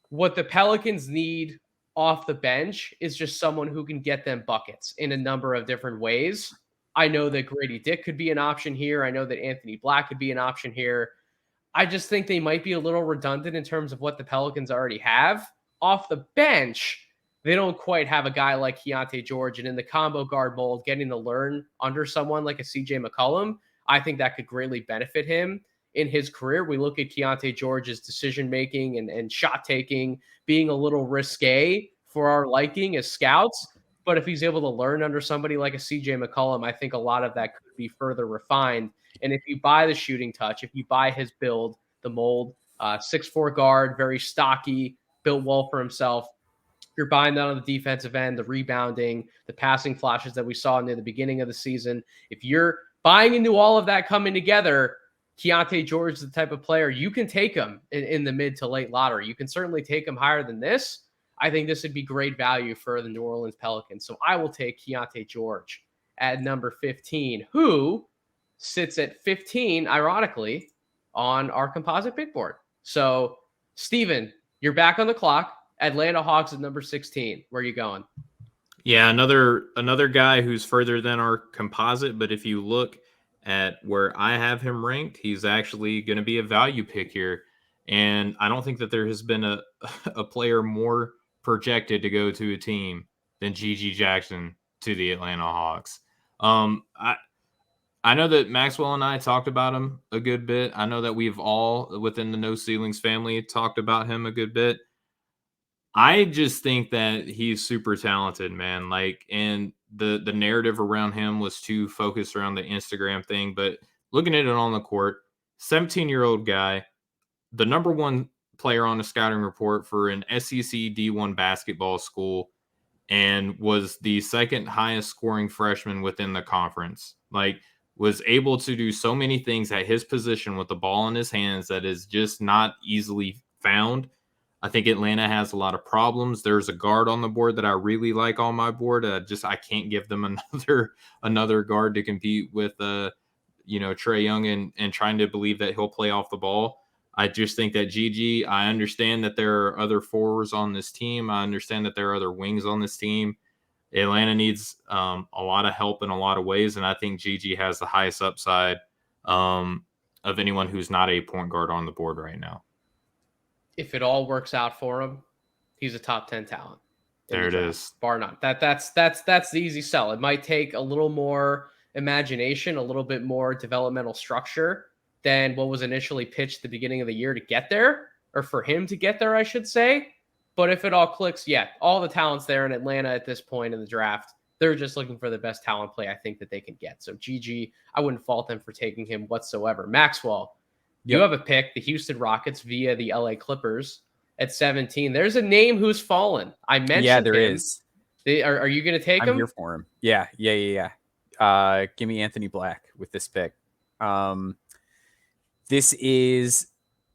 what the Pelicans need off the bench is just someone who can get them buckets in a number of different ways. I know that Grady Dick could be an option here. I know that Anthony Black could be an option here. I just think they might be a little redundant in terms of what the Pelicans already have. Off the bench, they don't quite have a guy like Keontae George. And in the combo guard mold, getting to learn under someone like a CJ McCollum, I think that could greatly benefit him in his career. We look at Keontae George's decision-making and shot-taking being a little risque for our liking as scouts. But if he's able to learn under somebody like a CJ McCollum, I think a lot of that could be further refined. And if you buy the shooting touch, if you buy his build, the mold, 6'4" guard, very stocky, built well for himself, you're buying that on the defensive end, the rebounding, the passing flashes that we saw near the beginning of the season. If you're buying into all of that coming together, Keontae George is the type of player you can take him in the mid to late lottery. You can certainly take him higher than this. I think this would be great value for the New Orleans Pelicans. So I will take Keontae George at number 15, who sits at 15, ironically, on our composite big board. So, Steven, you're back on the clock. Atlanta Hawks at number 16. Where are you going? Yeah, another guy who's further than our composite, but if you look at where I have him ranked, he's actually going to be a value pick here. And I don't think that there has been a a player more projected to go to a team than Gigi Jackson to the Atlanta Hawks. I know that Maxwell and I talked about him a good bit. I know that we've all within the No Ceilings family talked about him a good bit. I just think that he's super talented, man. Like, and the narrative around him was too focused around the Instagram thing. But looking at it on the court, 17-year-old guy, the number one player on the scouting report for an SEC D1 basketball school, and was the second highest scoring freshman within the conference. Like, was able to do so many things at his position with the ball in his hands that is just not easily found. I think Atlanta has a lot of problems. There's a guard on the board that I really like on my board. I can't give them another guard to compete with Trae Young and trying to believe that he'll play off the ball. I just think that Gigi, I understand that there are other forwards on this team. I understand that there are other wings on this team. Atlanta needs a lot of help in a lot of ways, and I think Gigi has the highest upside of anyone who's not a point guard on the board right now. If it all works out for him, he's a top 10 talent. There it is. Bar none. That's the easy sell. It might take a little more imagination, a little bit more developmental structure than what was initially pitched at the beginning of the year to get there, or for him to get there, I should say. But if it all clicks, yeah, all the talent's there in Atlanta at this point in the draft. They're just looking for the best talent play I think that they can get. So Gigi, I wouldn't fault them for taking him whatsoever. Maxwell, you have a pick, the Houston Rockets via the LA Clippers at 17. There's a name who's fallen. I mentioned Yeah, there him. is. Are you going to take him? I'm here for him. Yeah. Give me Anthony Black with this pick. This is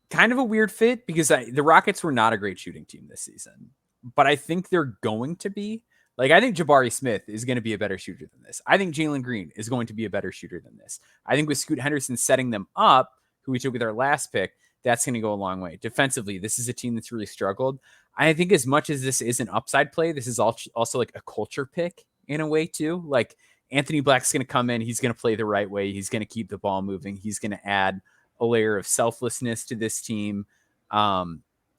kind of a weird fit because the Rockets were not a great shooting team this season, but I think they're going to be. Like, I think Jabari Smith is going to be a better shooter than this. I think Jalen Green is going to be a better shooter than this. I think with Scoot Henderson setting them up, who we took with our last pick, that's going to go a long way. Defensively, this is a team that's really struggled. I think as much as this is an upside play, this is also like a culture pick in a way too. Like, Anthony Black's going to come in. He's going to play the right way. He's going to keep the ball moving. He's going to add a layer of selflessness to this team.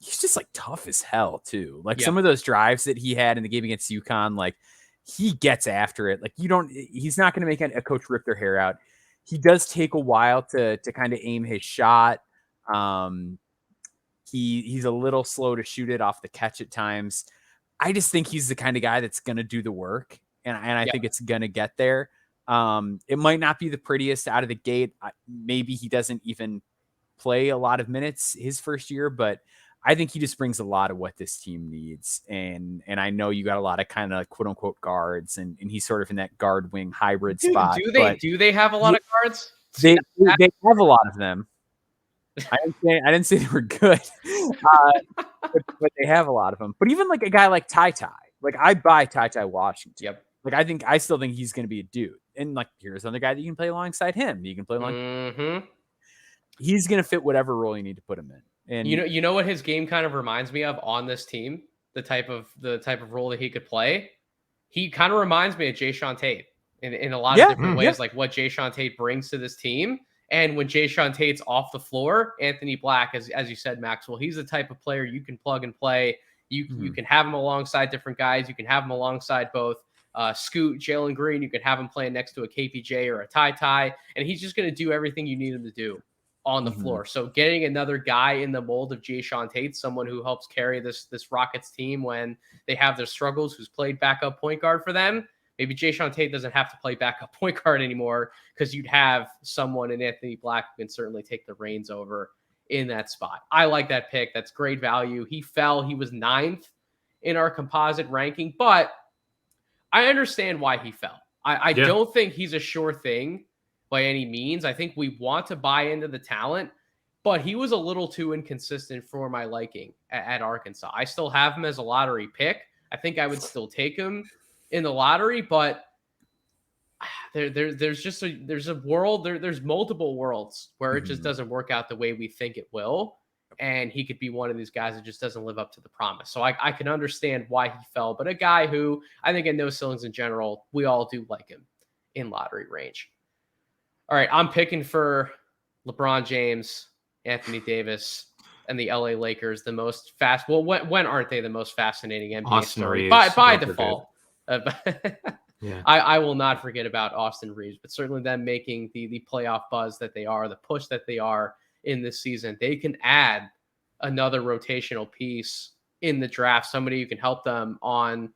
He's just like tough as hell too. Like some of those drives that he had in the game against UConn, like he gets after it. Like he's not going to make a coach rip their hair out. He does take a while to kind of aim his shot. He's a little slow to shoot it off the catch at times. I just think he's the kind of guy that's going to do the work. And I think it's going to get there. It might not be the prettiest out of the gate. Maybe he doesn't even play a lot of minutes his first year, but I think he just brings a lot of what this team needs. And I know you got a lot of kind of quote unquote guards, and he's sort of in that guard wing hybrid spot. Do they have a lot of guards? They have a lot of them. I didn't say they were good, but they have a lot of them. But even like a guy like Ty, like I buy Ty Washington. Yep. Like I still think he's going to be a dude. And like here's another guy that you can play alongside him. You can play along. He's going to fit whatever role you need to put him in. And you know what his game kind of reminds me of on this team, the type of role that he could play. He kind of reminds me of Jayshawn Tate in a lot of different ways, like what Jayshawn Tate brings to this team. And when Jayshawn Tate's off the floor, Anthony Black, as you said, Maxwell, he's the type of player you can plug and play. You can have him alongside different guys. You can have him alongside both Scoot, Jalen Green. You can have him playing next to a KPJ or a Ty, and he's just going to do everything you need him to do on the floor. So getting another guy in the mold of Jayshawn Tate, someone who helps carry this Rockets team when they have their struggles, who's played backup point guard for them. Maybe Jayshawn Tate doesn't have to play backup point guard anymore because you'd have someone in Anthony Black who can certainly take the reins over in that spot. I like that pick. That's great value. He fell. He was 9th in our composite ranking, but I understand why he fell. I don't think he's a sure thing by any means. I think we want to buy into the talent, but he was a little too inconsistent for my liking at Arkansas. I still have him as a lottery pick. I think I would still take him in the lottery, but there's a world there's multiple worlds where it just doesn't work out the way we think it will, and he could be one of these guys that just doesn't live up to the promise. So I can understand why he fell, but a guy who I think in no ceilings in general, we all do like him in lottery range. All right, I'm picking for LeBron James, Anthony Davis, and the LA Lakers, the most fast. Well, when aren't they the most fascinating NBA Austin story? Reeves, By don't default. Yeah. I will not forget about Austin Reeves, but certainly them making the playoff buzz that they are, the push that they are in this season. They can add another rotational piece in the draft, somebody who can help them on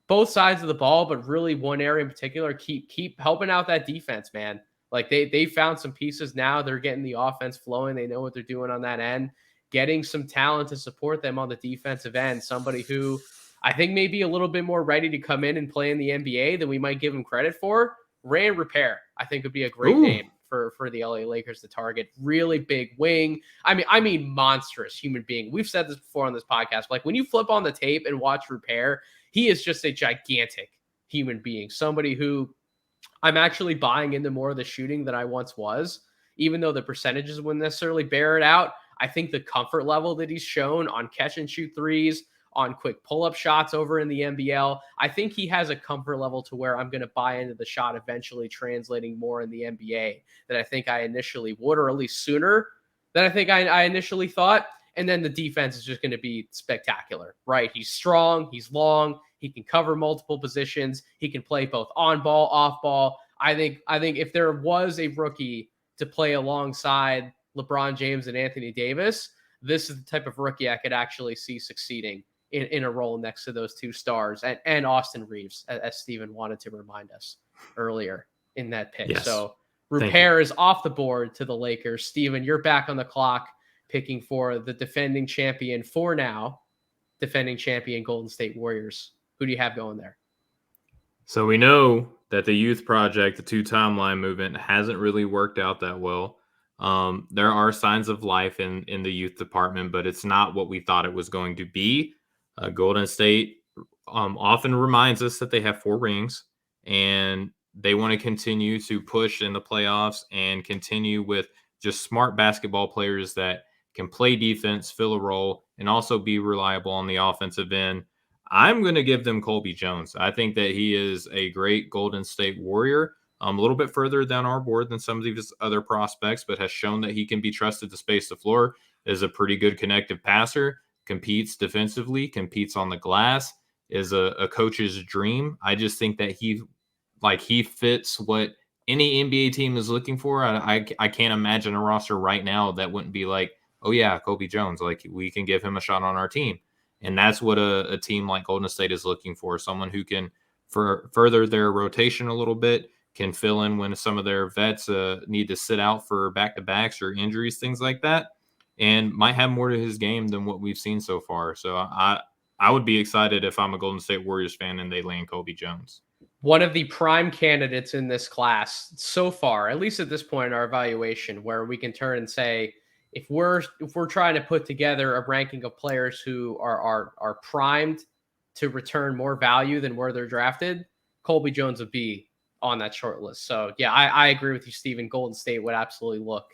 both sides of the ball, but really one area in particular, keep helping out that defense, man. Like they found some pieces now. They're getting the offense flowing. They know what they're doing on that end, getting some talent to support them on the defensive end. Somebody who I think may be a little bit more ready to come in and play in the NBA than we might give him credit for. Ray Repair, I think, would be a great name for the LA Lakers to target. Really big wing. I mean, monstrous human being. We've said this before on this podcast. Like when you flip on the tape and watch Repair, he is just a gigantic human being. Somebody who I'm actually buying into more of the shooting than I once was, even though the percentages wouldn't necessarily bear it out. I think the comfort level that he's shown on catch and shoot threes, on quick pull-up shots over in the NBL, I think he has a comfort level to where I'm going to buy into the shot eventually translating more in the NBA than I think I initially would, or at least sooner than I think I initially thought. And then the defense is just going to be spectacular, right? He's strong, he's long, he can cover multiple positions, he can play both on ball, off ball. I think if there was a rookie to play alongside LeBron James and Anthony Davis, this is the type of rookie I could actually see succeeding in a role next to those two stars and Austin Reeves, as Steven wanted to remind us earlier in that pick. Yes. So Repair is off the board to the Lakers. Steven, you're back on the clock picking for the defending champion Golden State Warriors. Who do you have going there? So we know that the youth project, the two timeline movement, hasn't really worked out that well. There are signs of life in the youth department, but it's not what we thought it was going to be. Golden State often reminds us that they have 4 rings and they want to continue to push in the playoffs and continue with just smart basketball players that can play defense, fill a role, and also be reliable on the offensive end. I'm going to give them Colby Jones. I think that he is a great Golden State Warrior, a little bit further down our board than some of these other prospects, but has shown that he can be trusted to space the floor, is a pretty good connective passer, competes defensively, competes on the glass, is a coach's dream. I just think that he fits what any NBA team is looking for. I can't imagine a roster right now that wouldn't be like, oh yeah, Colby Jones, like we can give him a shot on our team. And that's what a team like Golden State is looking for, someone who can further their rotation a little bit, can fill in when some of their vets need to sit out for back-to-backs or injuries, things like that, and might have more to his game than what we've seen so far. So I would be excited if I'm a Golden State Warriors fan and they land Colby Jones. One of the prime candidates in this class so far, at least at this point in our evaluation, where we can turn and say, if we're trying to put together a ranking of players who are primed to return more value than where they're drafted, Colby Jones would be on that short list. So yeah, I agree with you, Steven. Golden State would absolutely look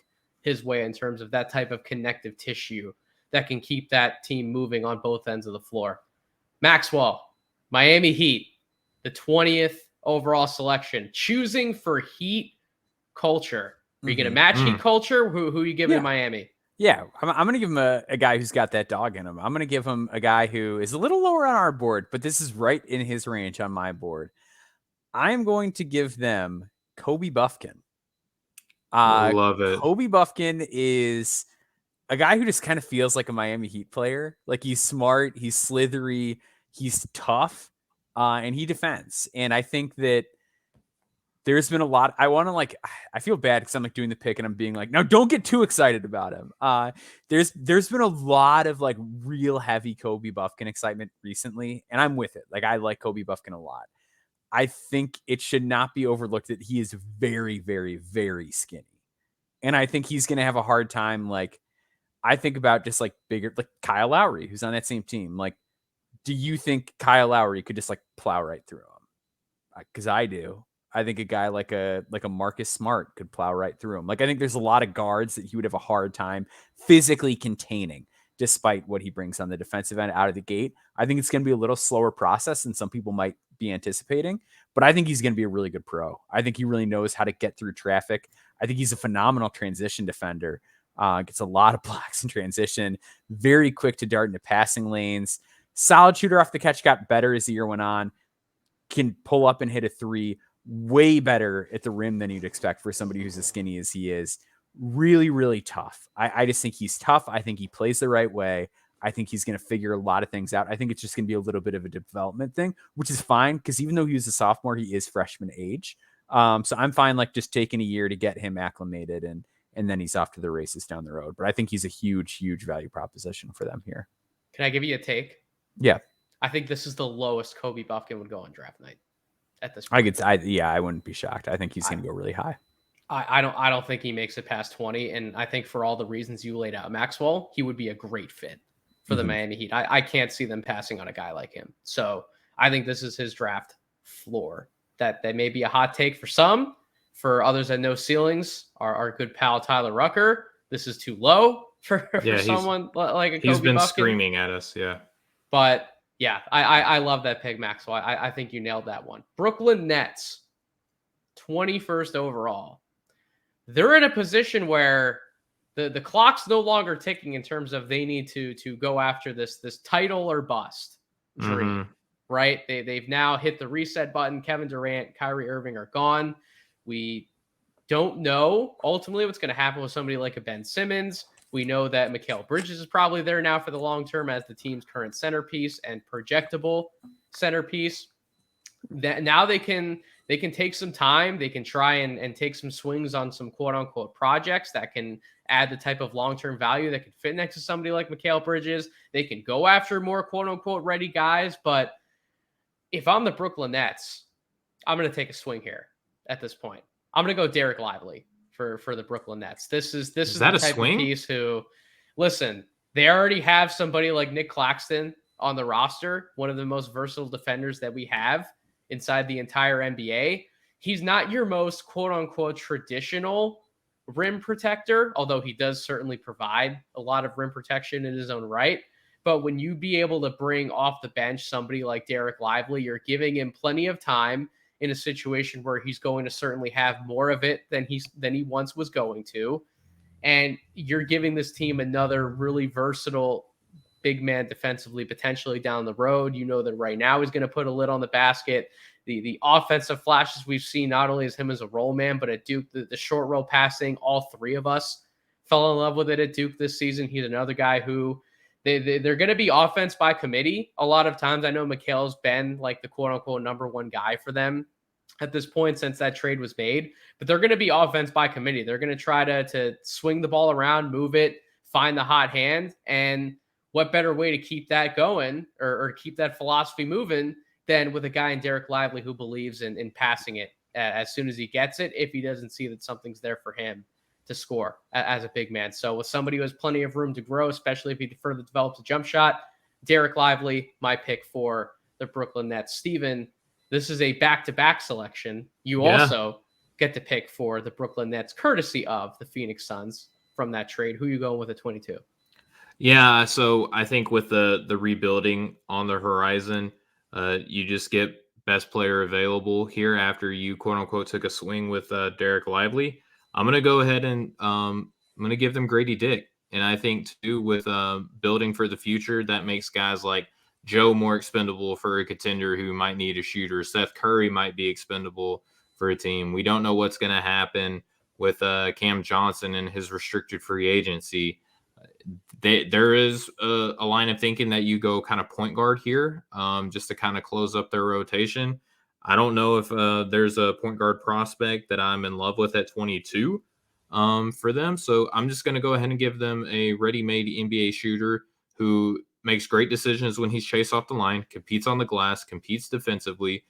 his way in terms of that type of connective tissue that can keep that team moving on both ends of the floor. Maxwell, Miami Heat, the 20th overall selection, choosing for Heat culture. Are you going to match Heat culture? Who are you giving to Miami? Yeah, I'm going to give him a guy who's got that dog in him. I'm going to give him a guy who is a little lower on our board, but this is right in his range on my board. I'm going to give them Kobe Buffkin. Love it. Kobe Buffkin is a guy who just kind of feels like a Miami Heat player. Like he's smart, he's slithery, he's tough, and he defends. And I think that there's been a lot. I feel bad because I'm like doing the pick and I'm being like, no, don't get too excited about him. There's been a lot of like real heavy Kobe Buffkin excitement recently, and I'm with it. Like I like Kobe Buffkin a lot. I think it should not be overlooked that he is very, very, very skinny. And I think he's going to have a hard time. Like, I think about just like bigger, like Kyle Lowry, who's on that same team. Like, do you think Kyle Lowry could just like plow right through him? Because I do. I think a guy like a Marcus Smart could plow right through him. Like, I think there's a lot of guards that he would have a hard time physically containing, despite what he brings on the defensive end out of the gate. I think it's going to be a little slower process than some people might be anticipating, but I think he's going to be a really good pro. I think he really knows how to get through traffic. I think he's a phenomenal transition defender. Gets a lot of blocks in transition, very quick to dart into passing lanes, solid shooter off the catch, got better as the year went on, can pull up and hit a three, way better at the rim than you'd expect for somebody who's as skinny as he is. Really, really tough. I just think he's tough. I think he plays the right way. I think he's going to figure a lot of things out. I think it's just going to be a little bit of a development thing, which is fine because even though he was a sophomore, he is freshman age. So I'm fine like just taking a year to get him acclimated and then he's off to the races down the road. But I think he's a huge, huge value proposition for them here. Can I give you a take? Yeah. I think this is the lowest Kobe Buffkin would go on draft night at this point. I wouldn't be shocked. I think he's going to go really high. I don't think he makes it past 20. And I think for all the reasons you laid out, Maxwell, he would be a great fit for the Miami Heat. I can't see them passing on a guy like him. So I think this is his draft floor. That may be a hot take for some. For others that know ceilings, our good pal Tyler Rucker, this is too low for someone like a Kobe He's been Buffkin. screaming at us, yeah. But yeah, I love that pick, Maxwell. I think you nailed that one. Brooklyn Nets, 21st overall. They're in a position where the clock's no longer ticking in terms of they need to go after this title or bust dream, right? They've now hit the reset button. Kevin Durant, Kyrie Irving are gone. We don't know ultimately what's going to happen with somebody like a Ben Simmons. We know that Mikal Bridges is probably there now for the long term as the team's current centerpiece and projectable centerpiece. That now they can take some time. They can try and take some swings on some quote unquote projects that can add the type of long-term value that can fit next to somebody like Mikal Bridges. They can go after more quote unquote ready guys. But if I'm the Brooklyn Nets, I'm going to take a swing here at this point. I'm going to go Derek Lively for the Brooklyn Nets. This is the type of piece who, listen, they already have somebody like Nick Claxton on the roster, one of the most versatile defenders that we have inside the entire NBA. He's not your most quote unquote traditional rim protector, although he does certainly provide a lot of rim protection in his own right. But when you be able to bring off the bench somebody like Derek Lively, you're giving him plenty of time in a situation where he's going to certainly have more of it than he once was going to. And you're giving this team another really versatile big man defensively, potentially down the road. You know that right now he's going to put a lid on the basket. The offensive flashes we've seen, not only as him as a roll man, but at Duke, the short roll passing, all three of us fell in love with it at Duke this season. He's another guy who they're going to be offense by committee. A lot of times I know Mikal's been like the quote unquote number one guy for them at this point since that trade was made, but they're going to be offense by committee. They're going to try to swing the ball around, move it, find the hot hand. And what better way to keep that going or keep that philosophy moving than with a guy in Derek Lively who believes in passing it as soon as he gets it, if he doesn't see that something's there for him to score as a big man. So with somebody who has plenty of room to grow, especially if he further develops a jump shot, Derek Lively, my pick for the Brooklyn Nets. Steven, this is a back-to-back selection. You also get to pick for the Brooklyn Nets, courtesy of the Phoenix Suns from that trade. Who are you going with at 22? Yeah, so I think with the rebuilding on the horizon, you just get best player available here after you quote-unquote took a swing with Derek Lively. I'm going to go ahead and I'm going to give them Grady Dick. And I think, too, with building for the future, that makes guys like Joe more expendable for a contender who might need a shooter. Seth Curry might be expendable for a team. We don't know what's going to happen with Cam Johnson and his restricted free agency. There is a line of thinking that you go kind of point guard here just to kind of close up their rotation. I don't know if there's a point guard prospect that I'm in love with at 22 for them. So I'm just going to go ahead and give them a ready-made NBA shooter who makes great decisions when he's chased off the line, competes on the glass, competes defensively,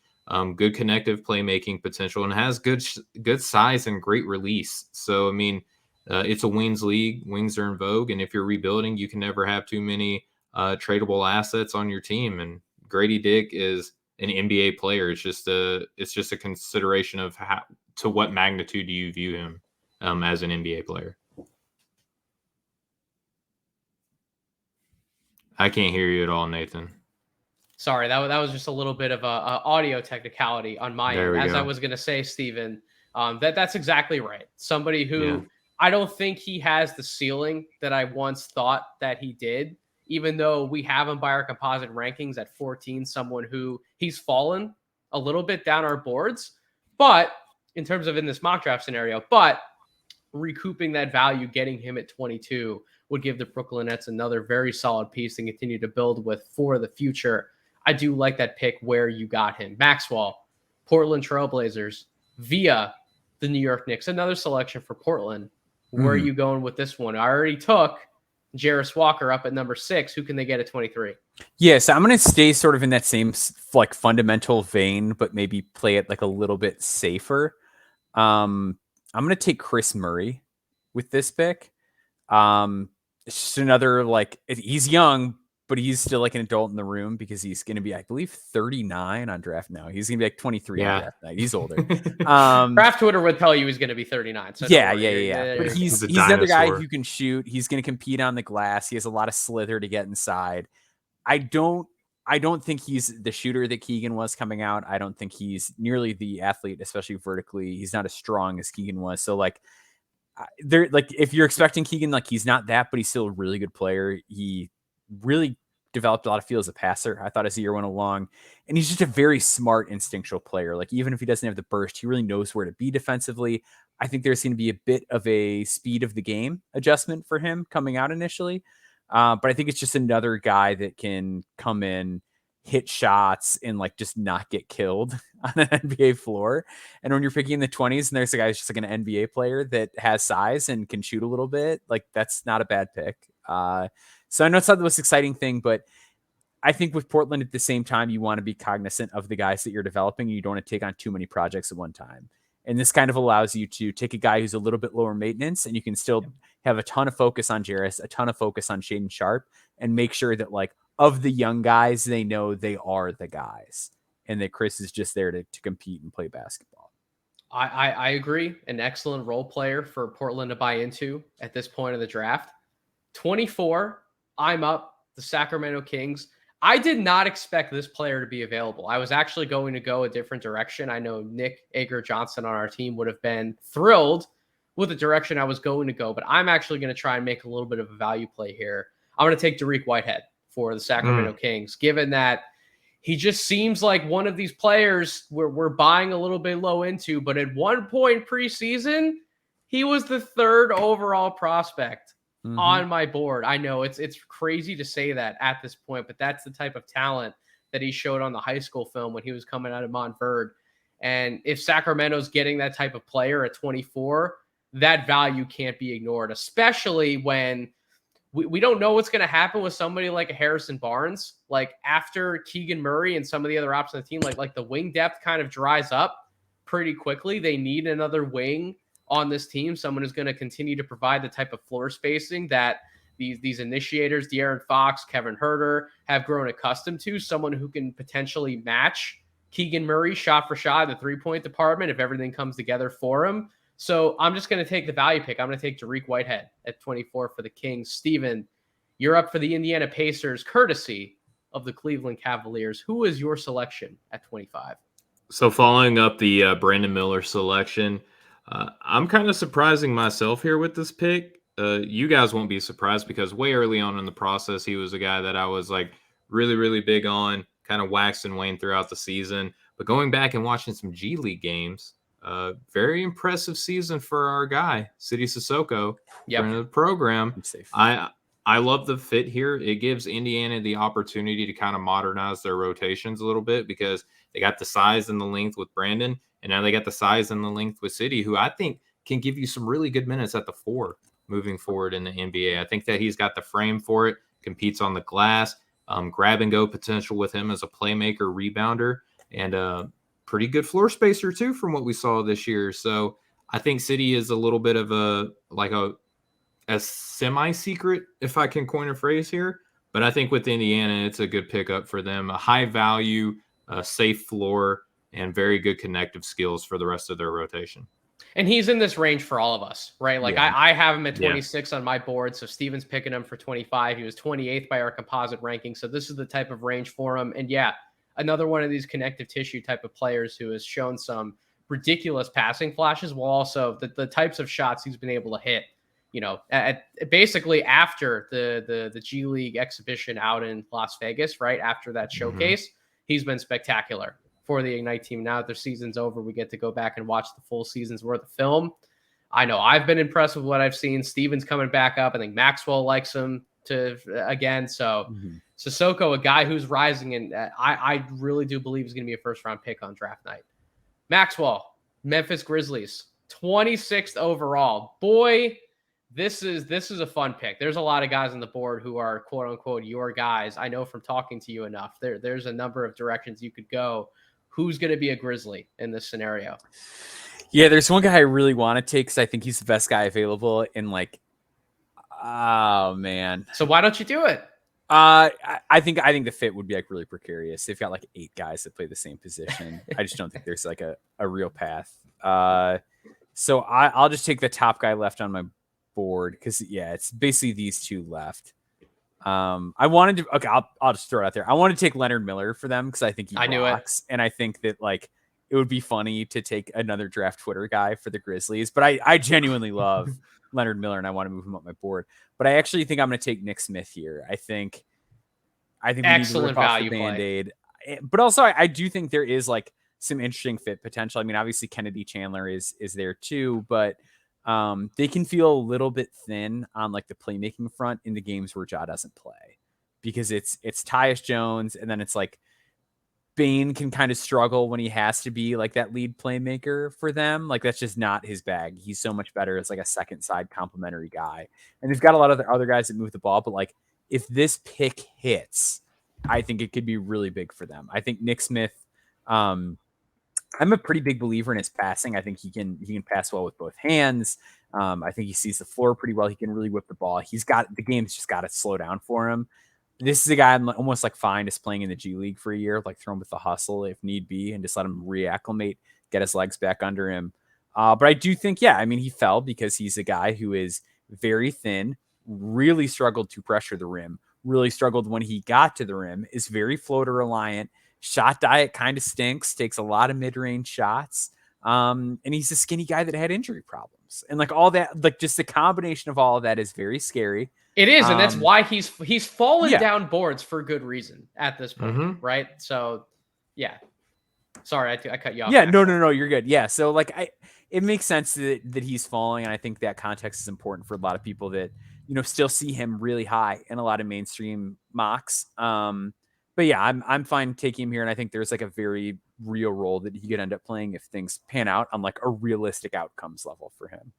good connective playmaking potential, and has good size and great release. So, I mean, it's a wings league. Wings are in vogue, and if you're rebuilding, you can never have too many tradable assets on your team. And Grady Dick is an NBA player. It's just a consideration of to what magnitude do you view him as an NBA player. I can't hear you at all, Nathan. Sorry, that was just a little bit of a audio technicality on my end. As I was going to say, Steven, that's exactly right. Somebody who I don't think he has the ceiling that I once thought that he did, even though we have him by our composite rankings at 14, someone who he's fallen a little bit down our boards, but in terms of in this mock draft scenario, but recouping that value, getting him at 22 would give the Brooklyn Nets another very solid piece to continue to build with for the future. I do like that pick where you got him. Maxwell, Portland Trailblazers via the New York Knicks. Another selection for Portland. Where are you going with this one? I already took Jarris Walker up at number 6. Who can they get at 23? Yeah, so I'm going to stay sort of in that same like fundamental vein, but maybe play it like a little bit safer. I'm going to take Chris Murray with this pick. It's just another, like, he's young, but he's still like an adult in the room because he's going to be, I believe, 39 on draft now. He's going to be like 23 on draft night. He's older. Draft Twitter would tell you he's going to be 39. So yeah. But he's another guy who can shoot. He's going to compete on the glass. He has a lot of slither to get inside. I don't think he's the shooter that Keegan was coming out. I don't think he's nearly the athlete, especially vertically. He's not as strong as Keegan was. So like, if you're expecting Keegan, like, he's not that, but he's still a really good player. He really developed a lot of feel as a passer, I thought, as the year went along. And he's just a very smart, instinctual player. Like, even if he doesn't have the burst, he really knows where to be defensively. I think there's going to be a bit of a speed of the game adjustment for him coming out initially. But I think it's just another guy that can come in, hit shots, and like just not get killed on an NBA floor. And when you're picking in the 20s and there's a guy who's just like an NBA player that has size and can shoot a little bit, like, that's not a bad pick. So I know it's not the most exciting thing, but I think with Portland at the same time, you want to be cognizant of the guys that you're developing. You don't want to take on too many projects at one time. And this kind of allows you to take a guy who's a little bit lower maintenance, and you can still have a ton of focus on Jarris, a ton of focus on Shaedon Sharpe, and make sure that, like, of the young guys, they know they are the guys, and that Chris is just there to compete and play basketball. I agree. An excellent role player for Portland to buy into at this point of the draft. 24, I'm up, the Sacramento Kings. I did not expect this player to be available. I was actually going to go a different direction. I know Nick Ager-Johnson on our team would have been thrilled with the direction I was going to go, but I'm actually going to try and make a little bit of a value play here. I'm going to take Dariq Whitehead for the Sacramento Kings, given that he just seems like one of these players we're buying a little bit low into, but at one point preseason, he was the 3rd overall prospect on my board. I know it's crazy to say that at this point, but that's the type of talent that he showed on the high school film when he was coming out of Montverde. And if Sacramento's getting that type of player at 24, that value can't be ignored, especially when we don't know what's going to happen with somebody like a Harrison Barnes. Like, after Keegan Murray and some of the other options on the team, like the wing depth kind of dries up pretty quickly. They need another wing on this team, someone who's going to continue to provide the type of floor spacing that these initiators, De'Aaron Fox, Kevin Huerter, have grown accustomed to. Someone who can potentially match Keegan Murray shot for shot in the 3-point department if everything comes together for him. So I'm just going to take the value pick. I'm going to take Dariq Whitehead at 24 for the Kings. Steven, you're up for the Indiana Pacers, courtesy of the Cleveland Cavaliers. Who is your selection at 25? So following up the Brandon Miller selection, I'm kind of surprising myself here with this pick. You guys won't be surprised because way early on in the process, he was a guy that I was like really, really big on, kind of waxed and waned throughout the season. But going back and watching some G League games, very impressive season for our guy, Sidy Cissoko, friend of the program. I love the fit here. It gives Indiana the opportunity to kind of modernize their rotations a little bit because they got the size and the length with Brandon, and now they got the size and the length with Sidy, who I think can give you some really good minutes at the 4 moving forward in the NBA. I think that he's got the frame for it, competes on the glass, grab and go potential with him as a playmaker, rebounder, and pretty good floor spacer too from what we saw this year. So I think City is a little bit of a semi-secret, if I can coin a phrase here. But I think with Indiana, it's a good pickup for them. A high value, a safe floor, and very good connective skills for the rest of their rotation. And he's in this range for all of us, right? Like Yeah. I have him at 26 on my board. So Steven's picking him for 25. He was 28th by our composite ranking. So this is the type of range for him. And yeah, another one of these connective tissue type of players who has shown some ridiculous passing flashes, while also the types of shots he's been able to hit, basically after the G League exhibition out in Las Vegas, right after that showcase, he's been spectacular for the Ignite team. Now that their season's over, we get to go back and watch the full season's worth of film. I know I've been impressed with what I've seen. Steven's coming back up. I think Maxwell likes him again. So Sissoko, a guy who's rising, and I really do believe he's going to be a first-round pick on draft night. Maxwell, Memphis Grizzlies, 26th overall. Boy, this is a fun pick. There's a lot of guys on the board who are quote unquote your guys. I know from talking to you enough. There's a number of directions you could go. Who's going to be a Grizzly in this scenario? Yeah, there's one guy I really want to take because I think he's the best guy available. And oh man. So why don't you do it? I think the fit would be like really precarious. They've got like 8 guys that play the same position. I just don't think there's like a real path. So I'll just take the top guy left on my board because it's basically these 2 left. I wanted to. Okay, I'll just throw it out there. I want to take Leonard Miller for them because I think he rocks, and I think that it would be funny to take another draft Twitter guy for the Grizzlies. But I genuinely love Leonard Miller, and I want to move him up my board. But I actually think I'm going to take Nick Smith here. I think we excellent need to rip off value the Band-Aid. But also, I do think there is some interesting fit potential. I mean, obviously Kennedy Chandler is there too, but they can feel a little bit thin on the playmaking front in the games where Ja doesn't play, because it's Tyus Jones, and then it's Bane can kind of struggle when he has to be that lead playmaker for them. That's just not his bag. He's so much better as a second side complimentary guy. And they've got a lot of the other guys that move the ball, but if this pick hits, I think it could be really big for them. I think Nick Smith, I'm a pretty big believer in his passing. I think he can pass well with both hands. I think he sees the floor pretty well. He can really whip the ball. The game's just got to slow down for him. This is a guy I'm almost fine just playing in the G League for a year, throw him with the hustle if need be, and just let him reacclimate, get his legs back under him. But I do think, he fell because he's a guy who is very thin, really struggled to pressure the rim, really struggled when he got to the rim, is very floater reliant. Shot diet kind of stinks, takes a lot of mid-range shots. And he's a skinny guy that had injury problems. And all that, just the combination of all of that is very scary. It is, and that's why he's fallen down boards for good reason at this point, right? So, yeah. Sorry, I cut you off. Yeah, no, you're good. Yeah, so it makes sense that he's falling, and I think that context is important for a lot of people that still see him really high in a lot of mainstream mocks. But yeah, I'm fine taking him here, and I think there's a very real role that he could end up playing if things pan out on a realistic outcomes level for him.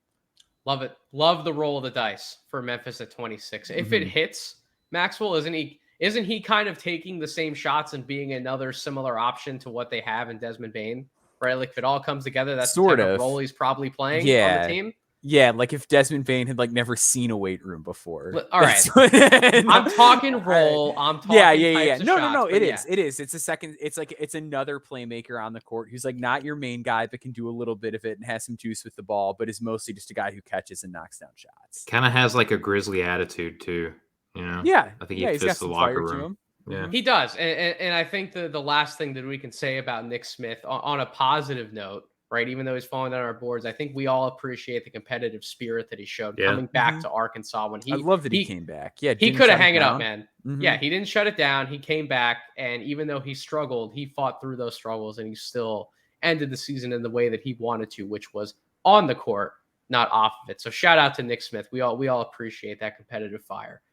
Love it. Love the roll of the dice for Memphis at 26. If it hits, Maxwell, isn't he kind of taking the same shots and being another similar option to what they have in Desmond Bane, right? If it all comes together, that's the type of role he's probably playing on the team. Yeah, if Desmond Bane had never seen a weight room before. All right, I'm talking role. I'm talking yeah. No. Shots, It is. It's a second. It's another playmaker on the court who's not your main guy, but can do a little bit of it and has some juice with the ball, but is mostly just a guy who catches and knocks down shots. Kind of has a Grizzly attitude too. Yeah, I think he fits the locker room. Yeah, he does. And I think the last thing that we can say about Nick Smith on a positive note, right? Even though he's falling down our boards, I think we all appreciate the competitive spirit that he showed coming back to Arkansas when I love that he came back. Yeah, he could have hung it up, man. Yeah, he didn't shut it down. He came back, and even though he struggled, he fought through those struggles, and he still ended the season in the way that he wanted to, which was on the court, not off of it. So shout out to Nick Smith. We all appreciate that competitive fire.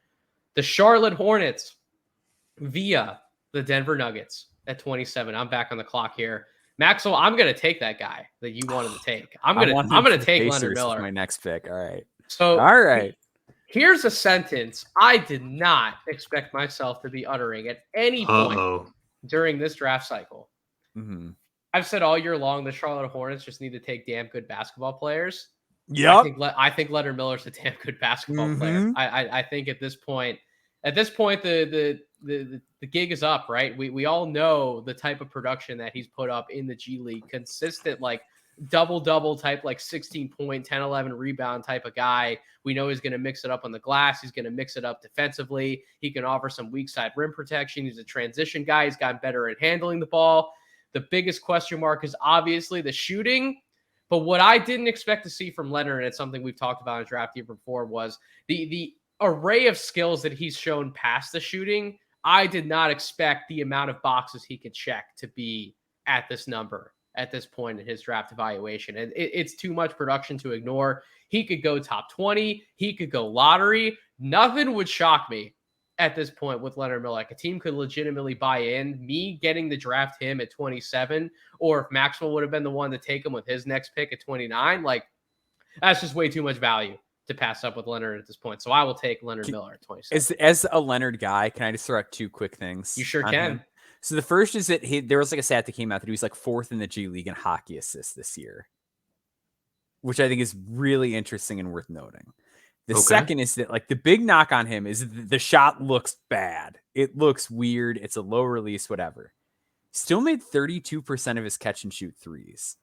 The Charlotte Hornets via the Denver Nuggets at 27. I'm back on the clock here. Maxwell, I'm going to take that guy that you wanted to take. I'm going to take Leonard Miller. My next pick. All right. So, all right. Here's a sentence I did not expect myself to be uttering at any point during this draft cycle. I've said all year long the Charlotte Hornets just need to take damn good basketball players. Yep. I think Leonard Miller's a damn good basketball player. I think at this point the gig is up, right? We all know the type of production that he's put up in the G League, consistent like double type, like 16 point, 10, 11 rebound type of guy. We know he's going to mix it up on the glass. He's going to mix it up defensively. He can offer some weak side rim protection. He's a transition guy. He's gotten better at handling the ball. The biggest question mark is obviously the shooting. But what I didn't expect to see from Leonard, and it's something we've talked about in draft year before, was the array of skills that he's shown past the shooting. I did not expect the amount of boxes he could check to be at this number at this point in his draft evaluation. And it's too much production to ignore. He could go top 20. He could go lottery. Nothing would shock me at this point with Leonard Miller. Like, a team could legitimately buy in. Me getting to draft him at 27, or if Maxwell would have been the one to take him with his next pick at 29, like, that's just way too much value to pass up with Leonard at this point. So I will take Leonard Miller at 27. As a Leonard guy, can I just throw out two quick things? You sure can. Him? So the first is that there was like a stat that came out that he was like 4th in the G League in hockey assists this year, which I think is really interesting and worth noting. The second is that, like, the big knock on him is the shot looks bad. It looks weird. It's a low release, whatever. Still made 32% of his catch and shoot threes.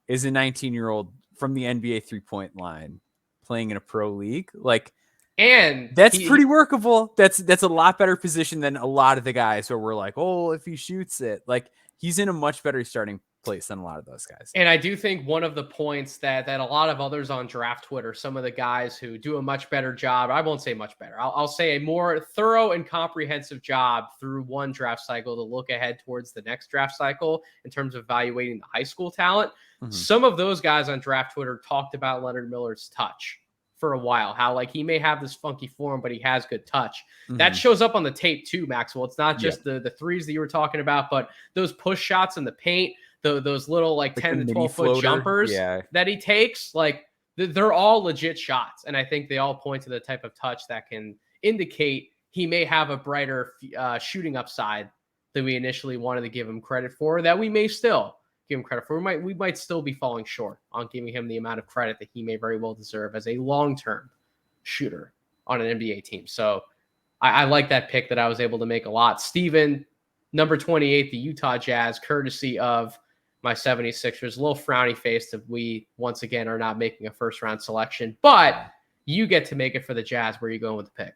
Is a 19-year-old from the NBA 3-point line playing in a pro league. Like, and that's pretty workable. That's a lot better position than a lot of the guys where we're like, oh, if he shoots it, like, he's in a much better starting place than a lot of those guys. And I do think one of the points that a lot of others on draft Twitter, some of the guys who do a much better job, I won't say much better, I'll say a more thorough and comprehensive job through one draft cycle to look ahead towards the next draft cycle in terms of evaluating the high school talent. Mm-hmm. Some of those guys on draft Twitter talked about Leonard Miller's touch for a while, how, like, he may have this funky form, but he has good touch. Mm-hmm. That shows up on the tape too, Maxwell. It's not just the threes that you were talking about, but those push shots in the paint, those little like 10 to 12 foot jumpers that he takes, like, they're all legit shots. And I think they all point to the type of touch that can indicate he may have a brighter shooting upside than we initially wanted to give him credit for, that we may still give him credit for. We might still be falling short on giving him the amount of credit that he may very well deserve as a long-term shooter on an NBA team. So I like that pick that I was able to make a lot. Steven, number 28, the Utah Jazz, courtesy of my 76ers. A little frowny face if we once again are not making a first round selection, but you get to make it for the Jazz. Where are you going with the pick?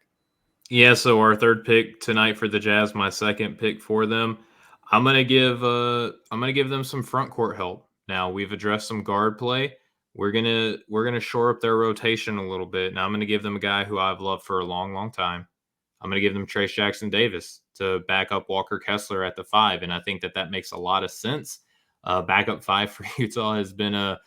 Yeah, so our third pick tonight for the Jazz, my second pick for them. I'm gonna give them some front court help. Now, we've addressed some guard play. We're gonna shore up their rotation a little bit. Now I'm gonna give them a guy who I've loved for a long time. I'm gonna give them Trace Jackson Davis to back up Walker Kessler at the 5, and I think that makes a lot of sense. Backup 5 for Utah has been an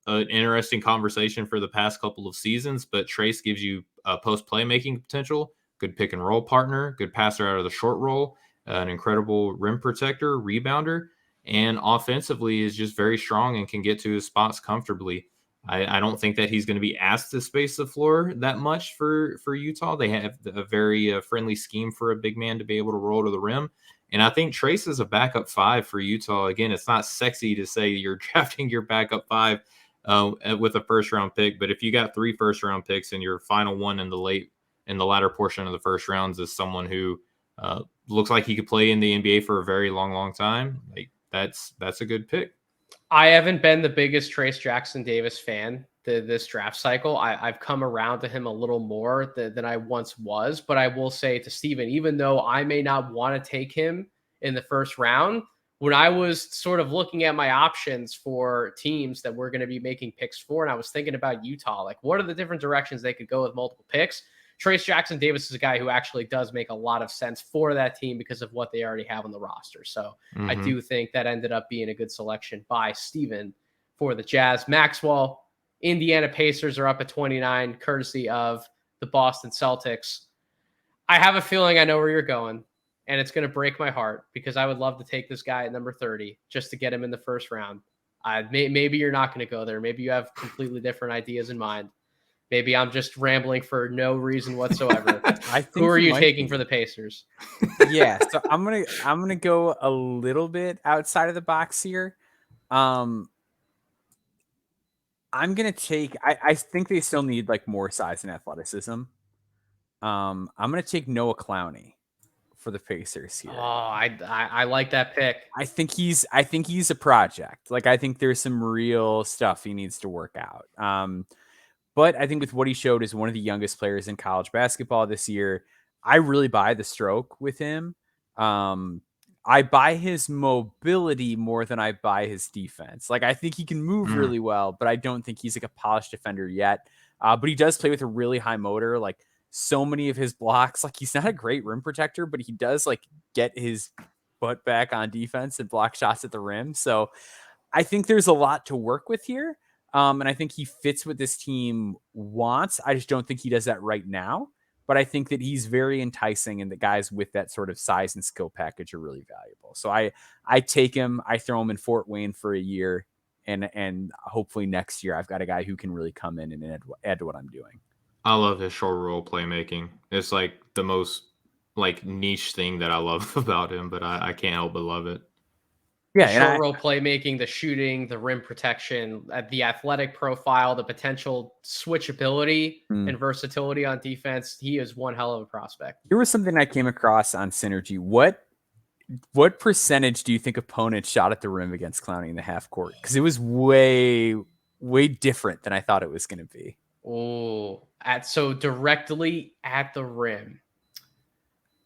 interesting conversation for the past couple of seasons, but Trace gives you post playmaking potential, good pick and roll partner, good passer out of the short roll, an incredible rim protector, rebounder, and offensively is just very strong and can get to his spots comfortably. I don't think that he's going to be asked to space the floor that much for Utah. They have a very friendly scheme for a big man to be able to roll to the rim. And I think Trace is a backup 5 for Utah. Again, it's not sexy to say you're drafting your backup 5 with a first-round pick, but if you got 3 first-round picks and your final one in the latter portion of the first rounds is someone who looks like he could play in the NBA for a very long time, like, that's a good pick. I haven't been the biggest Trace Jackson Davis fan this draft cycle. I've come around to him a little more than I once was, but I will say to Steven, even though I may not want to take him in the first round, when I was sort of looking at my options for teams that we're going to be making picks for, and I was thinking about Utah, like, what are the different directions they could go with multiple picks? Trace Jackson Davis is a guy who actually does make a lot of sense for that team because of what they already have on the roster. So I do think that ended up being a good selection by Steven for the Jazz. Maxwell, Indiana Pacers are up at 29, courtesy of the Boston Celtics. I have a feeling I know where you're going, and it's going to break my heart because I would love to take this guy at number 30 just to get him in the first round. Maybe you're not going to go there. Maybe you have completely different ideas in mind. Maybe I'm just rambling for no reason whatsoever. Who are you taking for the Pacers? Yeah, so I'm gonna go a little bit outside of the box here. I'm gonna take. I think they still need like more size and athleticism. I'm gonna take Noah Clowney for the Pacers here. Oh, I like that pick. I think he's a project. Like I think there's some real stuff he needs to work out. But I think with what he showed as one of the youngest players in college basketball this year, I really buy the stroke with him. I buy his mobility more than I buy his defense. Like I think he can move really well, but I don't think he's like a polished defender yet. But he does play with a really high motor. Like so many of his blocks, like he's not a great rim protector, but he does like get his butt back on defense and block shots at the rim. So I think there's a lot to work with here. And I think he fits what this team wants. I just don't think he does that right now. But I think that he's very enticing, and the guys with that sort of size and skill package are really valuable. So I take him, I throw him in Fort Wayne for a year, and hopefully next year I've got a guy who can really come in and add to what I'm doing. I love his short roll playmaking. It's like the most like niche thing that I love about him, but I can't help but love it. Yeah, short roll playmaking, the shooting, the rim protection, the athletic profile, the potential switchability and versatility on defense. He is one hell of a prospect. Here was something I came across on Synergy. What percentage do you think opponents shot at the rim against Clowney in the half court? Because it was way different than I thought it was going to be. Oh, so directly at the rim.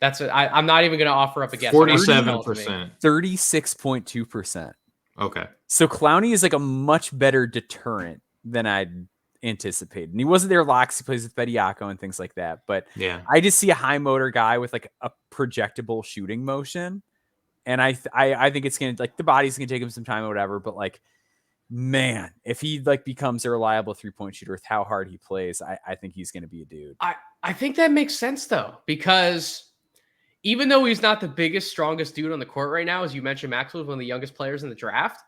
That's it. I'm not even going to offer up a guess. 47%. 36.2%. Okay. So Clowney is like a much better deterrent than I'd anticipated. And he wasn't there locked. He plays with Bediako and things like that. But yeah, I just see a high motor guy with like a projectable shooting motion. And I think it's going to like the body's going to take him some time or whatever. But like, man, if he like becomes a reliable 3-point shooter with how hard he plays, I think he's going to be a dude. I think that makes sense though, because even though he's not the biggest, strongest dude on the court right now, as you mentioned, Maxwell's one of the youngest players in the draft.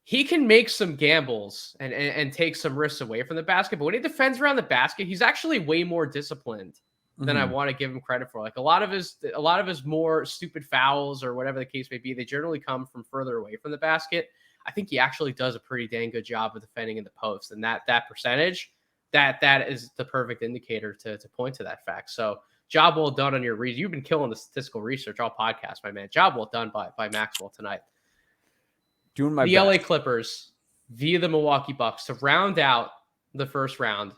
He can make some gambles and take some risks away from the basket. But when he defends around the basket, he's actually way more disciplined than I want to give him credit for. Like a lot of his more stupid fouls or whatever the case may be, they generally come from further away from the basket. I think he actually does a pretty dang good job of defending in the post, and that percentage, that is the perfect indicator to point to that fact. So. Job well done on your reason. You've been killing the statistical research all podcast, my man. Job well done by Maxwell tonight. Doing my best. The LA Clippers via the Milwaukee Bucks to round out the first round.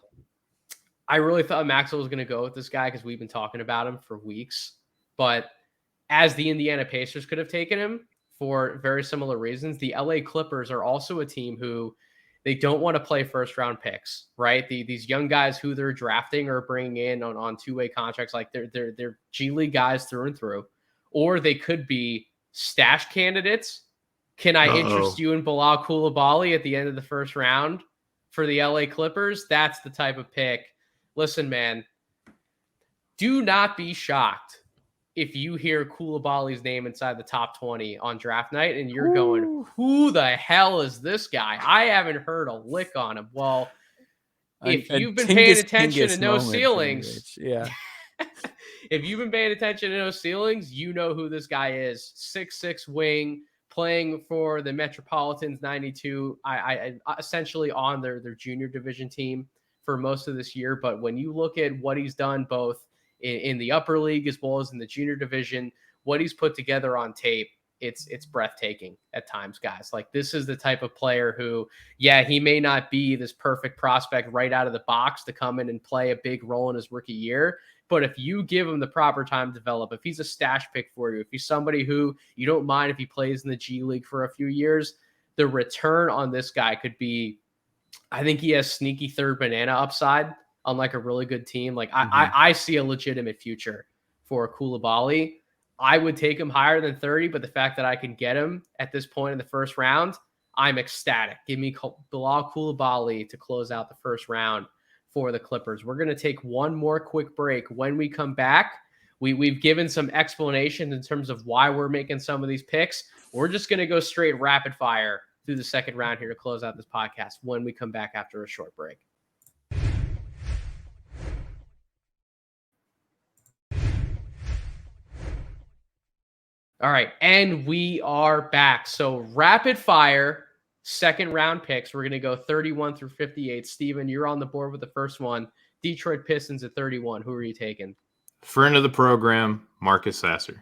I really thought Maxwell was going to go with this guy because we've been talking about him for weeks. But as the Indiana Pacers could have taken him for very similar reasons, the LA Clippers are also a team who they don't want to play first round picks, right? These young guys who they're drafting or bringing in on two-way contracts, like they're G League guys through and through, or they could be stash candidates. Can I interest you in Bilal Coulibaly at the end of the first round for the LA Clippers? That's the type of pick. Listen, man, do not be shocked if you hear Coulibaly's name inside the top 20 on draft night and you're going, who the hell is this guy? I haven't heard a lick on him. Well, if you've been paying attention to No Ceilings, if you've been paying attention to No Ceilings, you know who this guy is. 6'6" wing, playing for the Metropolitans 92, I essentially on their junior division team for most of this year. But when you look at what he's done both in the upper league as well as in the junior division, what he's put together on tape, it's breathtaking at times, guys. Like this is the type of player who, he may not be this perfect prospect right out of the box to come in and play a big role in his rookie year. But if you give him the proper time to develop, if he's a stash pick for you, if he's somebody who you don't mind if he plays in the G League for a few years, the return on this guy could be, I think he has sneaky third banana upside on like a really good team. Like I see a legitimate future for Coulibaly. I would take him higher than 30, but the fact that I can get him at this point in the first round, I'm ecstatic. Give me Bilal Coulibaly to close out the first round for the Clippers. We're going to take one more quick break. When we come back, we've given some explanations in terms of why we're making some of these picks. We're just going to go straight rapid fire through the second round here to close out this podcast when we come back after a short break. All right, and we are back. So rapid fire, second round picks. We're going to go 31 through 58. Steven, you're on the board with the first one. Detroit Pistons at 31. Who are you taking? Friend of the program, Marcus Sasser.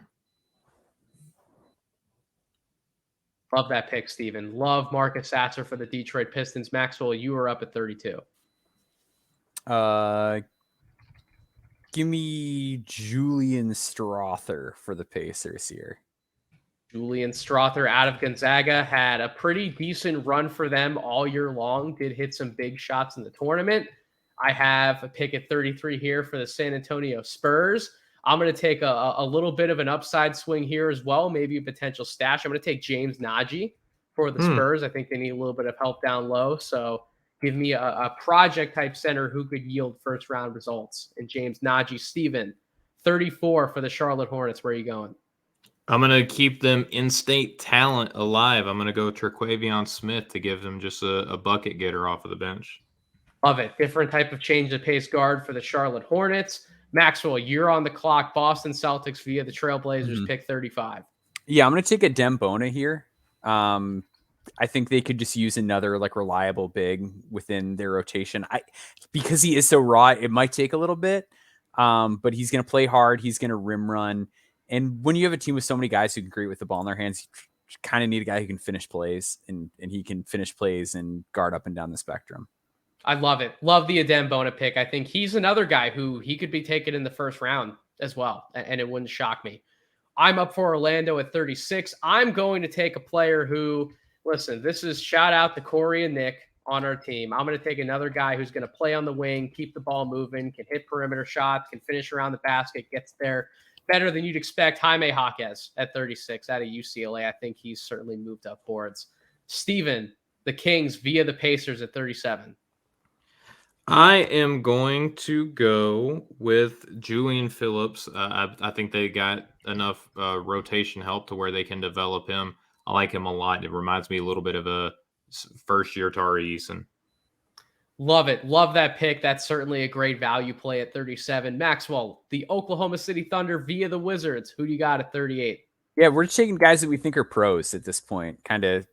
Love that pick, Steven. Love Marcus Sasser for the Detroit Pistons. Maxwell, you are up at 32. Give me Julian Strother for the Pacers here. Julian Strother out of Gonzaga had a pretty decent run for them all year long. Did hit some big shots in the tournament. I have a pick at 33 here for the San Antonio Spurs. I'm going to take a little bit of an upside swing here as well, maybe a potential stash. I'm going to take James Nagy for the Spurs. I think they need a little bit of help down low. So give me a project-type center who could yield first-round results. And James Nagy. Steven, 34 for the Charlotte Hornets. Where are you going? I'm going to keep them in-state talent alive. I'm going to go Terquavion Smith to give them just a bucket getter off of the bench. Love it. Different type of change of pace guard for the Charlotte Hornets. Maxwell, you're on the clock. Boston Celtics via the Trailblazers, pick 35. Yeah, I'm going to take a Dembona here. I think they could just use another like reliable big within their rotation. Because he is so raw, it might take a little bit, but he's going to play hard. He's going to rim run. And when you have a team with so many guys who can create with the ball in their hands, you kind of need a guy who can finish plays, and he can finish plays and guard up and down the spectrum. I love it. Love the Dembona pick. I think he's another guy who he could be taken in the first round as well, and it wouldn't shock me. I'm up for Orlando at 36. I'm going to take a player who, listen, this is shout out to Corey and Nick on our team. I'm going to take another guy who's going to play on the wing, keep the ball moving, can hit perimeter shots, can finish around the basket, gets there better than you'd expect. Jaime Jaquez at 36 out of UCLA. I think he's certainly moved up boards. Steven, the Kings via the Pacers at 37. I am going to go with Julian Phillips. I think they got enough rotation help to where they can develop him. I like him a lot. It reminds me a little bit of a first-year Tari Eason. Love it. Love that pick. That's certainly a great value play at 37. Maxwell, the Oklahoma City Thunder via the Wizards. Who do you got at 38? Yeah, we're taking guys that we think are pros at this point, kind of,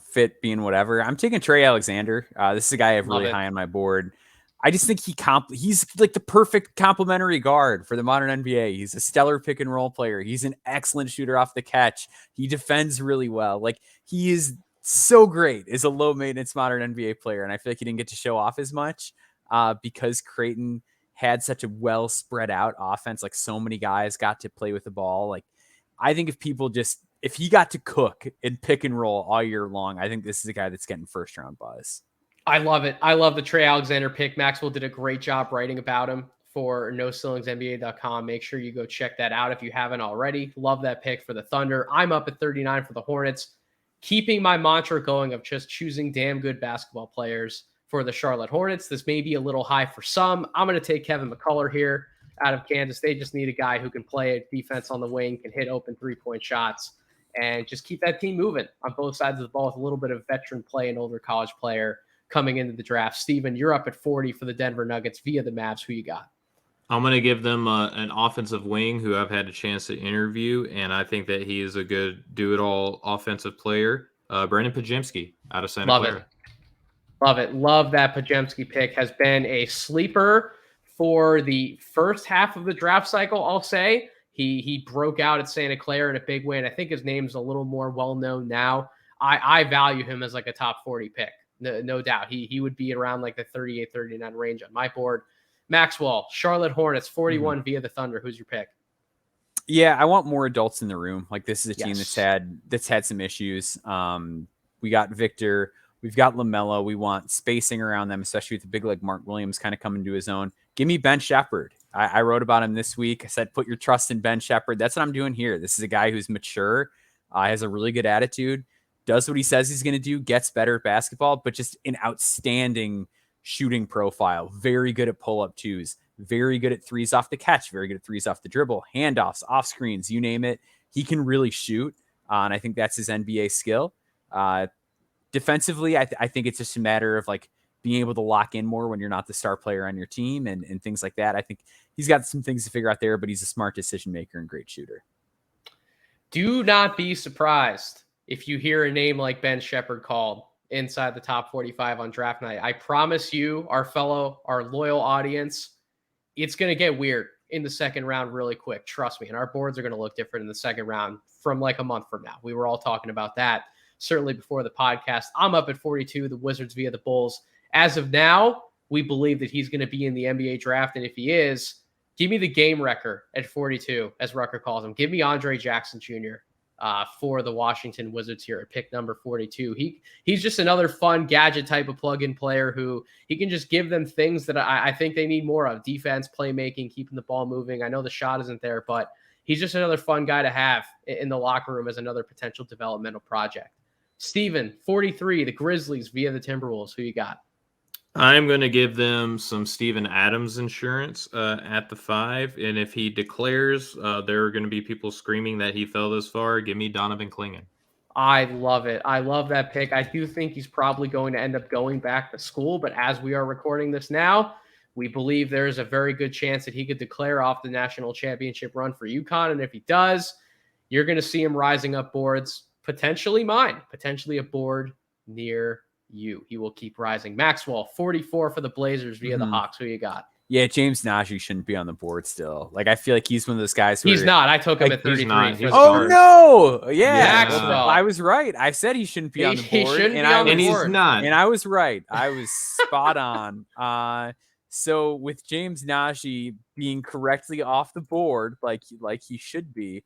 fit being whatever. I'm taking Trey Alexander. This is a guy I have really high on my board. I just think he's like the perfect complementary guard for the modern NBA. He's a stellar pick and roll player. He's an excellent shooter off the catch. He defends really well. Like, he is so great as a low maintenance modern NBA player. And I feel like he didn't get to show off as much because Creighton had such a well spread out offense. Like, so many guys got to play with the ball. Like, I think if he got to cook and pick and roll all year long, I think this is a guy that's getting first round buzz. I love it. I love the Trey Alexander pick. Maxwell did a great job writing about him for NoCeilingsNBA.com. Make sure you go check that out if you haven't already. Love that pick for the Thunder. I'm up at 39 for the Hornets, keeping my mantra going of just choosing damn good basketball players for the Charlotte Hornets. This may be a little high for some. I'm going to take Kevin McCullough here out of Kansas. They just need a guy who can play defense on the wing, can hit open three-point shots, and just keep that team moving on both sides of the ball with a little bit of veteran play and older college player coming into the draft. Steven, you're up at 40 for the Denver Nuggets via the Mavs. Who you got? I'm going to give them an offensive wing who I've had a chance to interview, and I think that he is a good do-it-all offensive player. Brandon Podziemski out of Santa Clara. Love it. Love that Podziemski pick. Has been a sleeper for the first half of the draft cycle, I'll say. He broke out at Santa Clara in a big way, and I think his name's a little more well-known now. I value him as like a top 40 pick. No doubt. He would be around like the 38, 39 range on my board. Maxwell, Charlotte Hornets, 41 via the Thunder. Who's your pick? Yeah, I want more adults in the room. Like, this is a team that's had some issues. We got Victor. We've got LaMelo. We want spacing around them, especially with the big like Mark Williams kind of coming to his own. Give me Ben Shepherd. I wrote about him this week. I said, put your trust in Ben Shepherd. That's what I'm doing here. This is a guy who's mature, has a really good attitude, does what he says he's going to do, gets better at basketball, but just an outstanding shooting profile. Very good at pull-up twos, very good at threes off the catch, very good at threes off the dribble, handoffs, off screens, you name it. He can really shoot, and I think that's his NBA skill. Defensively, I think it's just a matter of like being able to lock in more when you're not the star player on your team and things like that. I think he's got some things to figure out there, but he's a smart decision maker and great shooter. Do not be surprised if you hear a name like Ben Shepherd called inside the top 45 on draft night. I promise you, our loyal audience, it's going to get weird in the second round really quick. Trust me. And our boards are going to look different in the second round from like a month from now. We were all talking about that certainly before the podcast. I'm up at 42, the Wizards via the Bulls. As of now, we believe that he's going to be in the NBA draft. And if he is, give me the game wrecker at 42, as Rucker calls him. Give me Andre Jackson Jr. For the Washington Wizards here at pick number 42. He's just another fun gadget type of plug-in player who he can just give them things that I think they need more of. Defense, playmaking, keeping the ball moving. I know the shot isn't there, but he's just another fun guy to have in the locker room as another potential developmental project. Steven, 43, the Grizzlies via the Timberwolves. Who you got? I'm going to give them some Steven Adams insurance at the 5. And if he declares, there are going to be people screaming that he fell this far. Give me Donovan Clingan. I love it. I love that pick. I do think he's probably going to end up going back to school. But as we are recording this now, we believe there's a very good chance that he could declare off the national championship run for UConn. And if he does, you're going to see him rising up boards, potentially mine, potentially a board near you. He will keep rising. Maxwell, 44 for the Blazers via the Hawks. Who you got? Yeah, James Najee shouldn't be on the board still. Like, I feel like he's one of those guys. He's not. I took him at 33. Oh no! Yeah, Maxwell. I was right. I said he shouldn't be on the board, and he's not. And I was right. I was spot on. So with James Najee being correctly off the board, like he should be,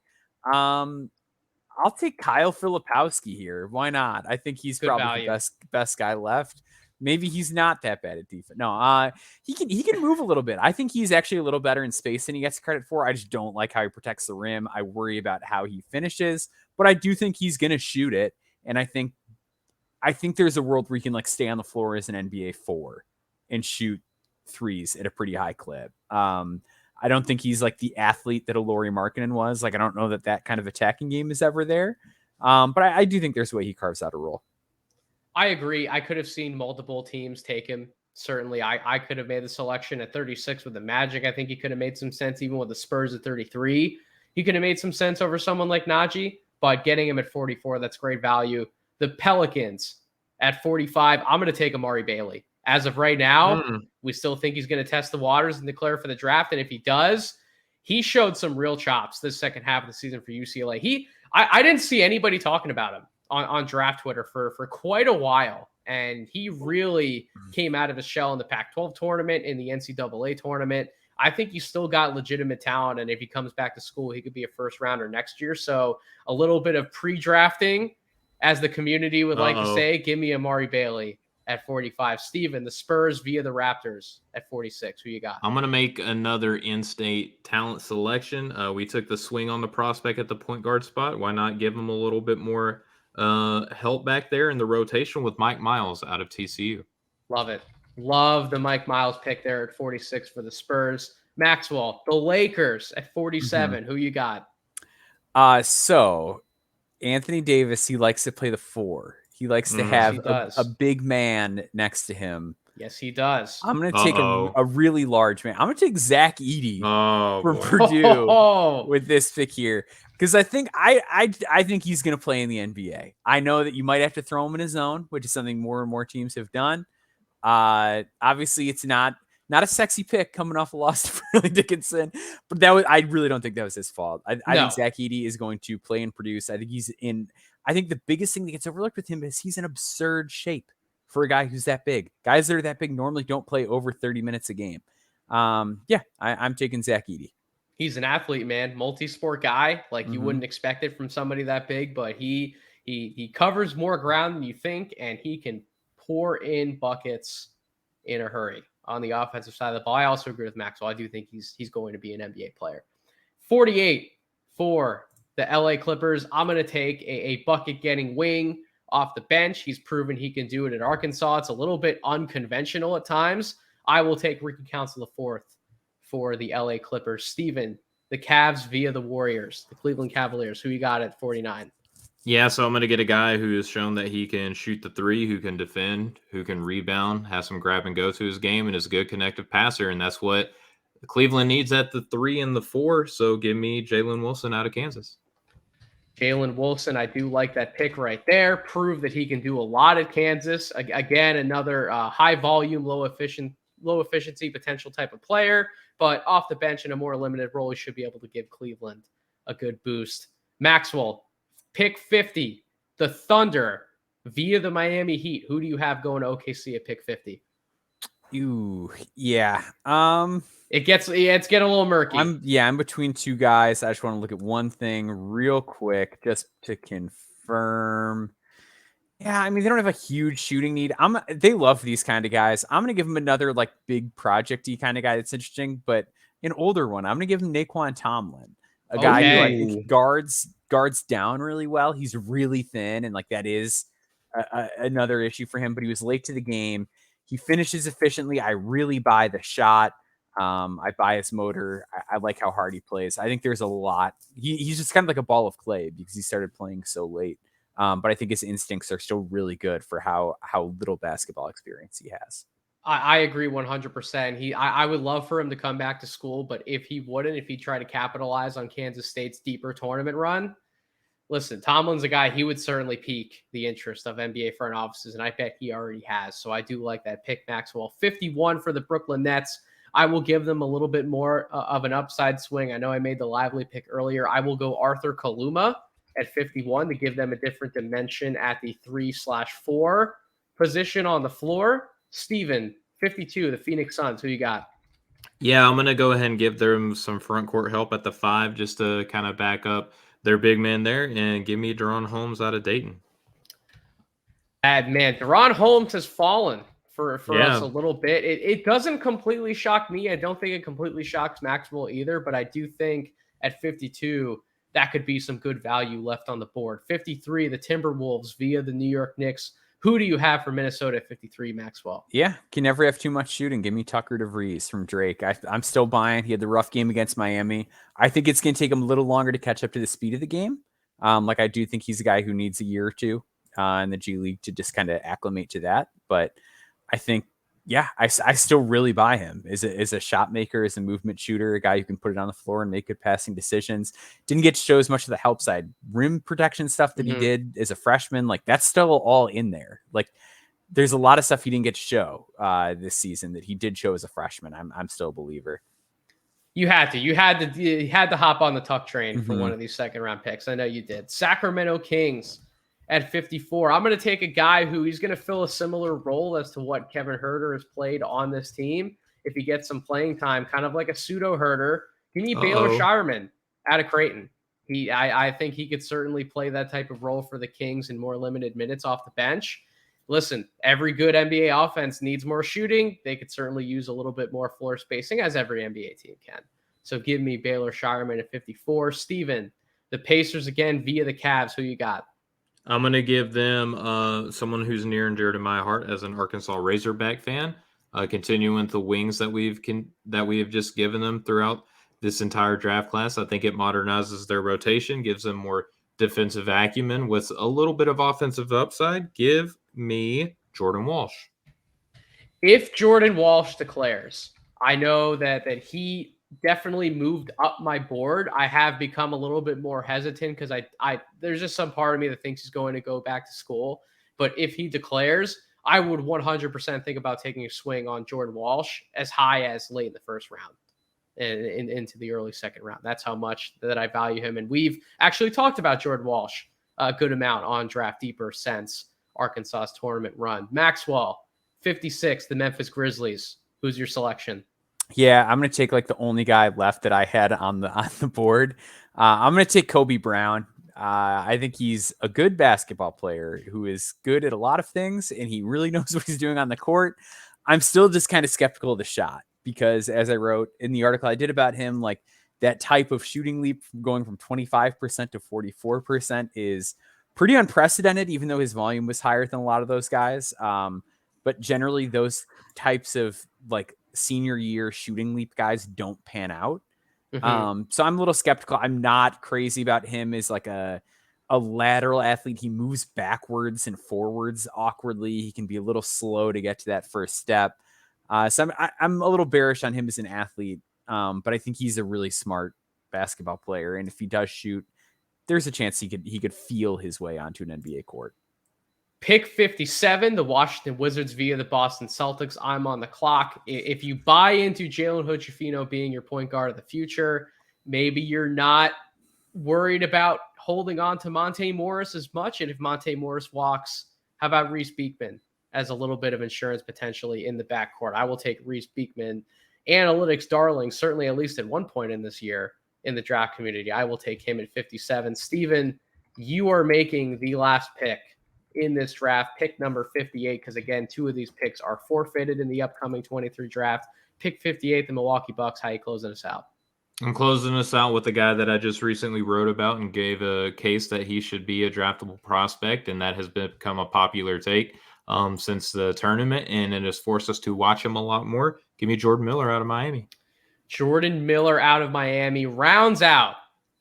I'll take Kyle Filipowski here. Why not? I think he's good probably value. the best guy left. Maybe he's not that bad at defense. No, he can move a little bit. I think he's actually a little better in space than he gets credit for. I just don't like how he protects the rim. I worry about how he finishes, but I do think he's going to shoot it. And I think there's a world where he can like stay on the floor as an NBA 4 and shoot threes at a pretty high clip. I don't think he's like the athlete that a Lauri Markkanen was. Like, I don't know that kind of attacking game is ever there. But I do think there's a way he carves out a role. I agree. I could have seen multiple teams take him. Certainly, I could have made the selection at 36 with the Magic. I think he could have made some sense even with the Spurs at 33. He could have made some sense over someone like Najee, but getting him at 44, that's great value. The Pelicans at 45, I'm going to take Amari Bailey. As of right now, we still think he's going to test the waters and declare for the draft. And if he does, he showed some real chops this second half of the season for UCLA. I didn't see anybody talking about him on draft Twitter for quite a while. And he really came out of his shell in the Pac-12 tournament, in the NCAA tournament. I think he's still got legitimate talent. And if he comes back to school, he could be a first rounder next year. So a little bit of pre-drafting, as the community would like to say. Give me Amari Bailey at 45. Steven, the Spurs via the Raptors at 46. Who you got? I'm going to make another in-state talent selection. We took the swing on the prospect at the point guard spot. Why not give him a little bit more help back there in the rotation with Mike Miles out of TCU? Love it. Love the Mike Miles pick there at 46 for the Spurs. Maxwell, the Lakers at 47. Who you got? So Anthony Davis, he likes to play the 4. He likes to have a big man next to him. Yes, he does. I'm going to take a really large man. I'm going to take Zach Edey from Purdue with this pick here, because I think I think he's going to play in the NBA. I know that you might have to throw him in his zone, which is something more and more teams have done. Obviously, it's not a sexy pick coming off a loss to Fairleigh Dickinson, but I really don't think that was his fault. I think Zach Edey is going to play and produce. I think the biggest thing that gets overlooked with him is he's in absurd shape for a guy who's that big. Guys that are that big normally don't play over 30 minutes a game. I'm taking Zach Edey. He's an athlete, man. Multi-sport guy. Like you wouldn't expect it from somebody that big, but he covers more ground than you think, and he can pour in buckets in a hurry on the offensive side of the ball. I also agree with Maxwell. I do think he's going to be an NBA player. 48 for the LA Clippers. I'm going to take a bucket-getting wing off the bench. He's proven he can do it at Arkansas. It's a little bit unconventional at times. I will take Ricky Council IV for the LA Clippers. Steven, the Cavs via the Warriors, the Cleveland Cavaliers. Who you got at 49? Yeah, so I'm going to get a guy who has shown that he can shoot the 3, who can defend, who can rebound, has some grab and go to his game, and is a good connective passer. And that's what Cleveland needs at the 3 and the 4. So give me Jalen Wilson out of Kansas. Jalen Wilson, I do like that pick right there. Prove that he can do a lot at Kansas. Again, another high volume, low efficiency potential type of player, but off the bench in a more limited role, he should be able to give Cleveland a good boost. Maxwell, pick 50, the Thunder via the Miami Heat. Who do you have going to OKC at pick 50? Ooh, yeah. It's getting a little murky. I'm between two guys. I just want to look at one thing real quick just to confirm. Yeah, I mean, they don't have a huge shooting need. They love these kind of guys. I'm gonna give them another like big project-y kind of guy that's interesting, but an older one. I'm gonna give him Naquan Tomlin, a guy who I think guards down really well. He's really thin, and like that is another issue for him. But he was late to the game. He finishes efficiently. I really buy the shot. I buy his motor. I like how hard he plays. I think there's a lot. He's just kind of like a ball of clay because he started playing so late. But I think his instincts are still really good for how little basketball experience he has. I agree 100%. I would love for him to come back to school, but if he tried to capitalize on Kansas State's deeper tournament run, listen, Tomlin's a guy, he would certainly pique the interest of NBA front offices, and I bet he already has. So I do like that pick, Maxwell. 51 for the Brooklyn Nets. I will give them a little bit more of an upside swing. I know I made the lively pick earlier. I will go Arthur Kaluma at 51 to give them a different dimension at the 3/4 position on the floor. Steven, 52, the Phoenix Suns. Who you got? Yeah, I'm going to go ahead and give them some front court help at the 5 just to kind of back up their big man there and give me De'Ron Holmes out of Dayton. Man, De'Ron Holmes has fallen for us a little bit. It doesn't completely shock me. I don't think it completely shocks Maxwell either, but I do think at 52, that could be some good value left on the board. 53, the Timberwolves via the New York Knicks. Who do you have for Minnesota at 53, Maxwell? Yeah, can never have too much shooting. Give me Tucker DeVries from Drake. I'm still buying. He had the rough game against Miami. I think it's going to take him a little longer to catch up to the speed of the game. Like I do think he's a guy who needs a year or two in the G League to just kind of acclimate to that. But I think, yeah, I still really buy him as a shot maker, as a movement shooter, a guy who can put it on the floor and make good passing decisions. Didn't get to show as much of the help side rim protection stuff that he did as a freshman. Like that's still all in there. Like there's a lot of stuff he didn't get to show this season that he did show as a freshman. I'm still a believer. You had to hop on the Tuck train for one of these second round picks. I know you did. Sacramento Kings at 54. I'm going to take a guy who he's going to fill a similar role as to what Kevin Huerter has played on this team. If he gets some playing time, kind of like a pseudo Huerter. You need Baylor Shireman out of Creighton. I think he could certainly play that type of role for the Kings in more limited minutes off the bench. Listen, every good NBA offense needs more shooting. They could certainly use a little bit more floor spacing, as every NBA team can. So give me Baylor Shireman at 54. Steven, the Pacers again via the Cavs. Who you got? I'm going to give them someone who's near and dear to my heart as an Arkansas Razorback fan, continuing the wings that we have just given them throughout this entire draft class. I think it modernizes their rotation, gives them more defensive acumen with a little bit of offensive upside. Give me Jordan Walsh. If Jordan Walsh declares, I know that he definitely moved up my board. I have become a little bit more hesitant because I there's just some part of me that thinks he's going to go back to school. But if he declares, I would 100% think about taking a swing on Jordan Walsh as high as late in the first round and into the early second round. That's how much that I value him. And we've actually talked about Jordan Walsh a good amount on Draft Deeper since Arkansas's tournament run. Maxwell, 56, the Memphis Grizzlies. Who's your selection? Yeah, I'm going to take like the only guy left that I had on the board. I'm going to take Kobe Brown. I think he's a good basketball player who is good at a lot of things, and he really knows what he's doing on the court. I'm still just kind of skeptical of the shot because, as I wrote in the article I did about him, like that type of shooting leap going from 25% to 44% is pretty unprecedented, even though his volume was higher than a lot of those guys. But generally, those types of like senior year shooting leap guys don't pan out. So I'm a little skeptical. I'm not crazy about him as like a lateral athlete. He moves backwards and forwards awkwardly. He can be a little slow to get to that first step. So I'm a little bearish on him as an athlete. But I think he's a really smart basketball player. And if he does shoot there's a chance he could feel his way onto an NBA court. Pick 57, the Washington Wizards via the Boston Celtics. I'm on the clock. If you buy into Jalen Hood-Schifino being your point guard of the future, maybe you're not worried about holding on to Monte Morris as much. And if Monte Morris walks, how about Reese Beekman as a little bit of insurance potentially in the backcourt? I will take Reese Beekman, analytics darling, certainly at least at one point in this year in the draft community. I will take him at 57. Steven, you are making the last pick in this draft, pick number 58, because again, 2 of these picks are forfeited in the upcoming 23 draft. Pick 58, the Milwaukee Bucks. How you closing us out? I'm closing us out with a guy that I just recently wrote about and gave a case that he should be a draftable prospect, and that has become a popular take since the tournament, and it has forced us to watch him a lot more. Give me Jordan Miller out of Miami. Jordan Miller out of Miami rounds out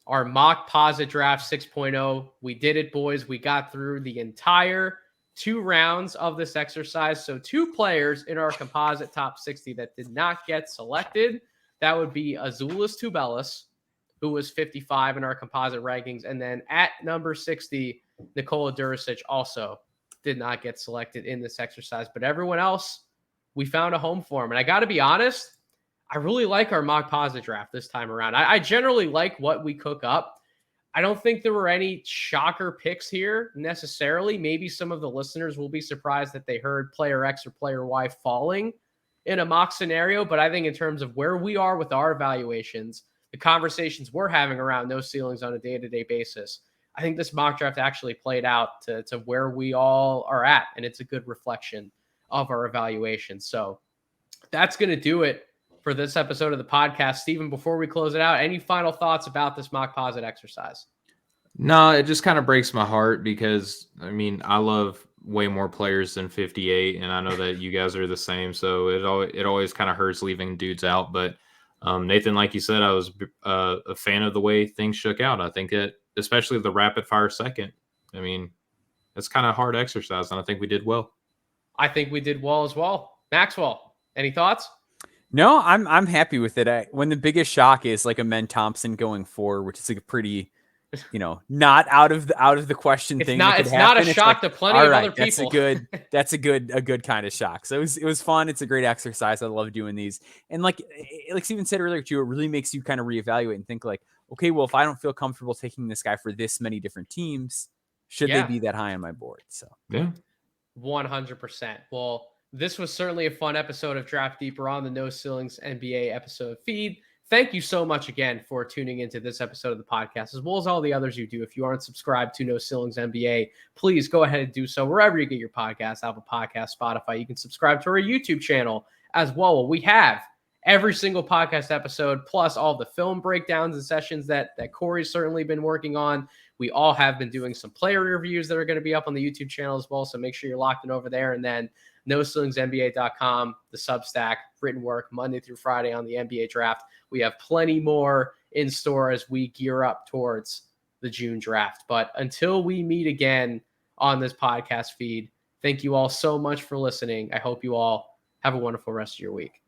our Mockposite Draft 6.0. We did it, boys. We got through the entire 2 rounds of this exercise. So 2 players in our composite top 60 that did not get selected. That would be Azuolas Tubelis, who was 55 in our composite rankings. And then at number 60, Nikola Duricic also did not get selected in this exercise. But everyone else, we found a home for him. And I got to be honest, I really like our Mockposite Draft this time around. I generally like what we cook up. I don't think there were any shocker picks here necessarily. Maybe some of the listeners will be surprised that they heard player X or player Y falling in a mock scenario. But I think in terms of where we are with our evaluations, the conversations we're having around no ceilings on a day-to-day basis, I think this mock draft actually played out to where we all are at. And it's a good reflection of our evaluation. So that's going to do it for this episode of the podcast. Steven, before we close it out, any final thoughts about this Mockposite exercise? No, it just kind of breaks my heart because, I mean, I love way more players than 58, and I know that you guys are the same, so it always kind of hurts leaving dudes out. But Nathan, like you said, I was a fan of the way things shook out. I think that, especially the rapid-fire second, I mean, it's kind of hard exercise, and I think we did well. I think we did well as well. Maxwell, any thoughts? No, I'm happy with it. When the biggest shock is like a Men Thompson going 4, which is like a pretty, not out of the question thing. It's not a shock to plenty of other people. That's a good kind of shock. So it was fun. It's a great exercise. I love doing these. And like Steven said earlier too, it really makes you kind of reevaluate and think like, okay, well, if I don't feel comfortable taking this guy for this many different teams, should they be that high on my board? So yeah, 100%. Well, this was certainly a fun episode of Draft Deeper on the No Ceilings NBA episode feed. Thank you so much again for tuning into this episode of the podcast, as well as all the others you do. If you aren't subscribed to No Ceilings NBA, please go ahead and do so wherever you get your podcasts, Apple Podcasts, Spotify. You can subscribe to our YouTube channel as well. We have every single podcast episode, plus all the film breakdowns and sessions that Corey's certainly been working on. We all have been doing some player reviews that are going to be up on the YouTube channel as well, so make sure you're locked in over there. And then NoCeilingsNBA.com, the Substack, written work Monday through Friday on the NBA draft. We have plenty more in store as we gear up towards the June draft. But until we meet again on this podcast feed, thank you all so much for listening. I hope you all have a wonderful rest of your week.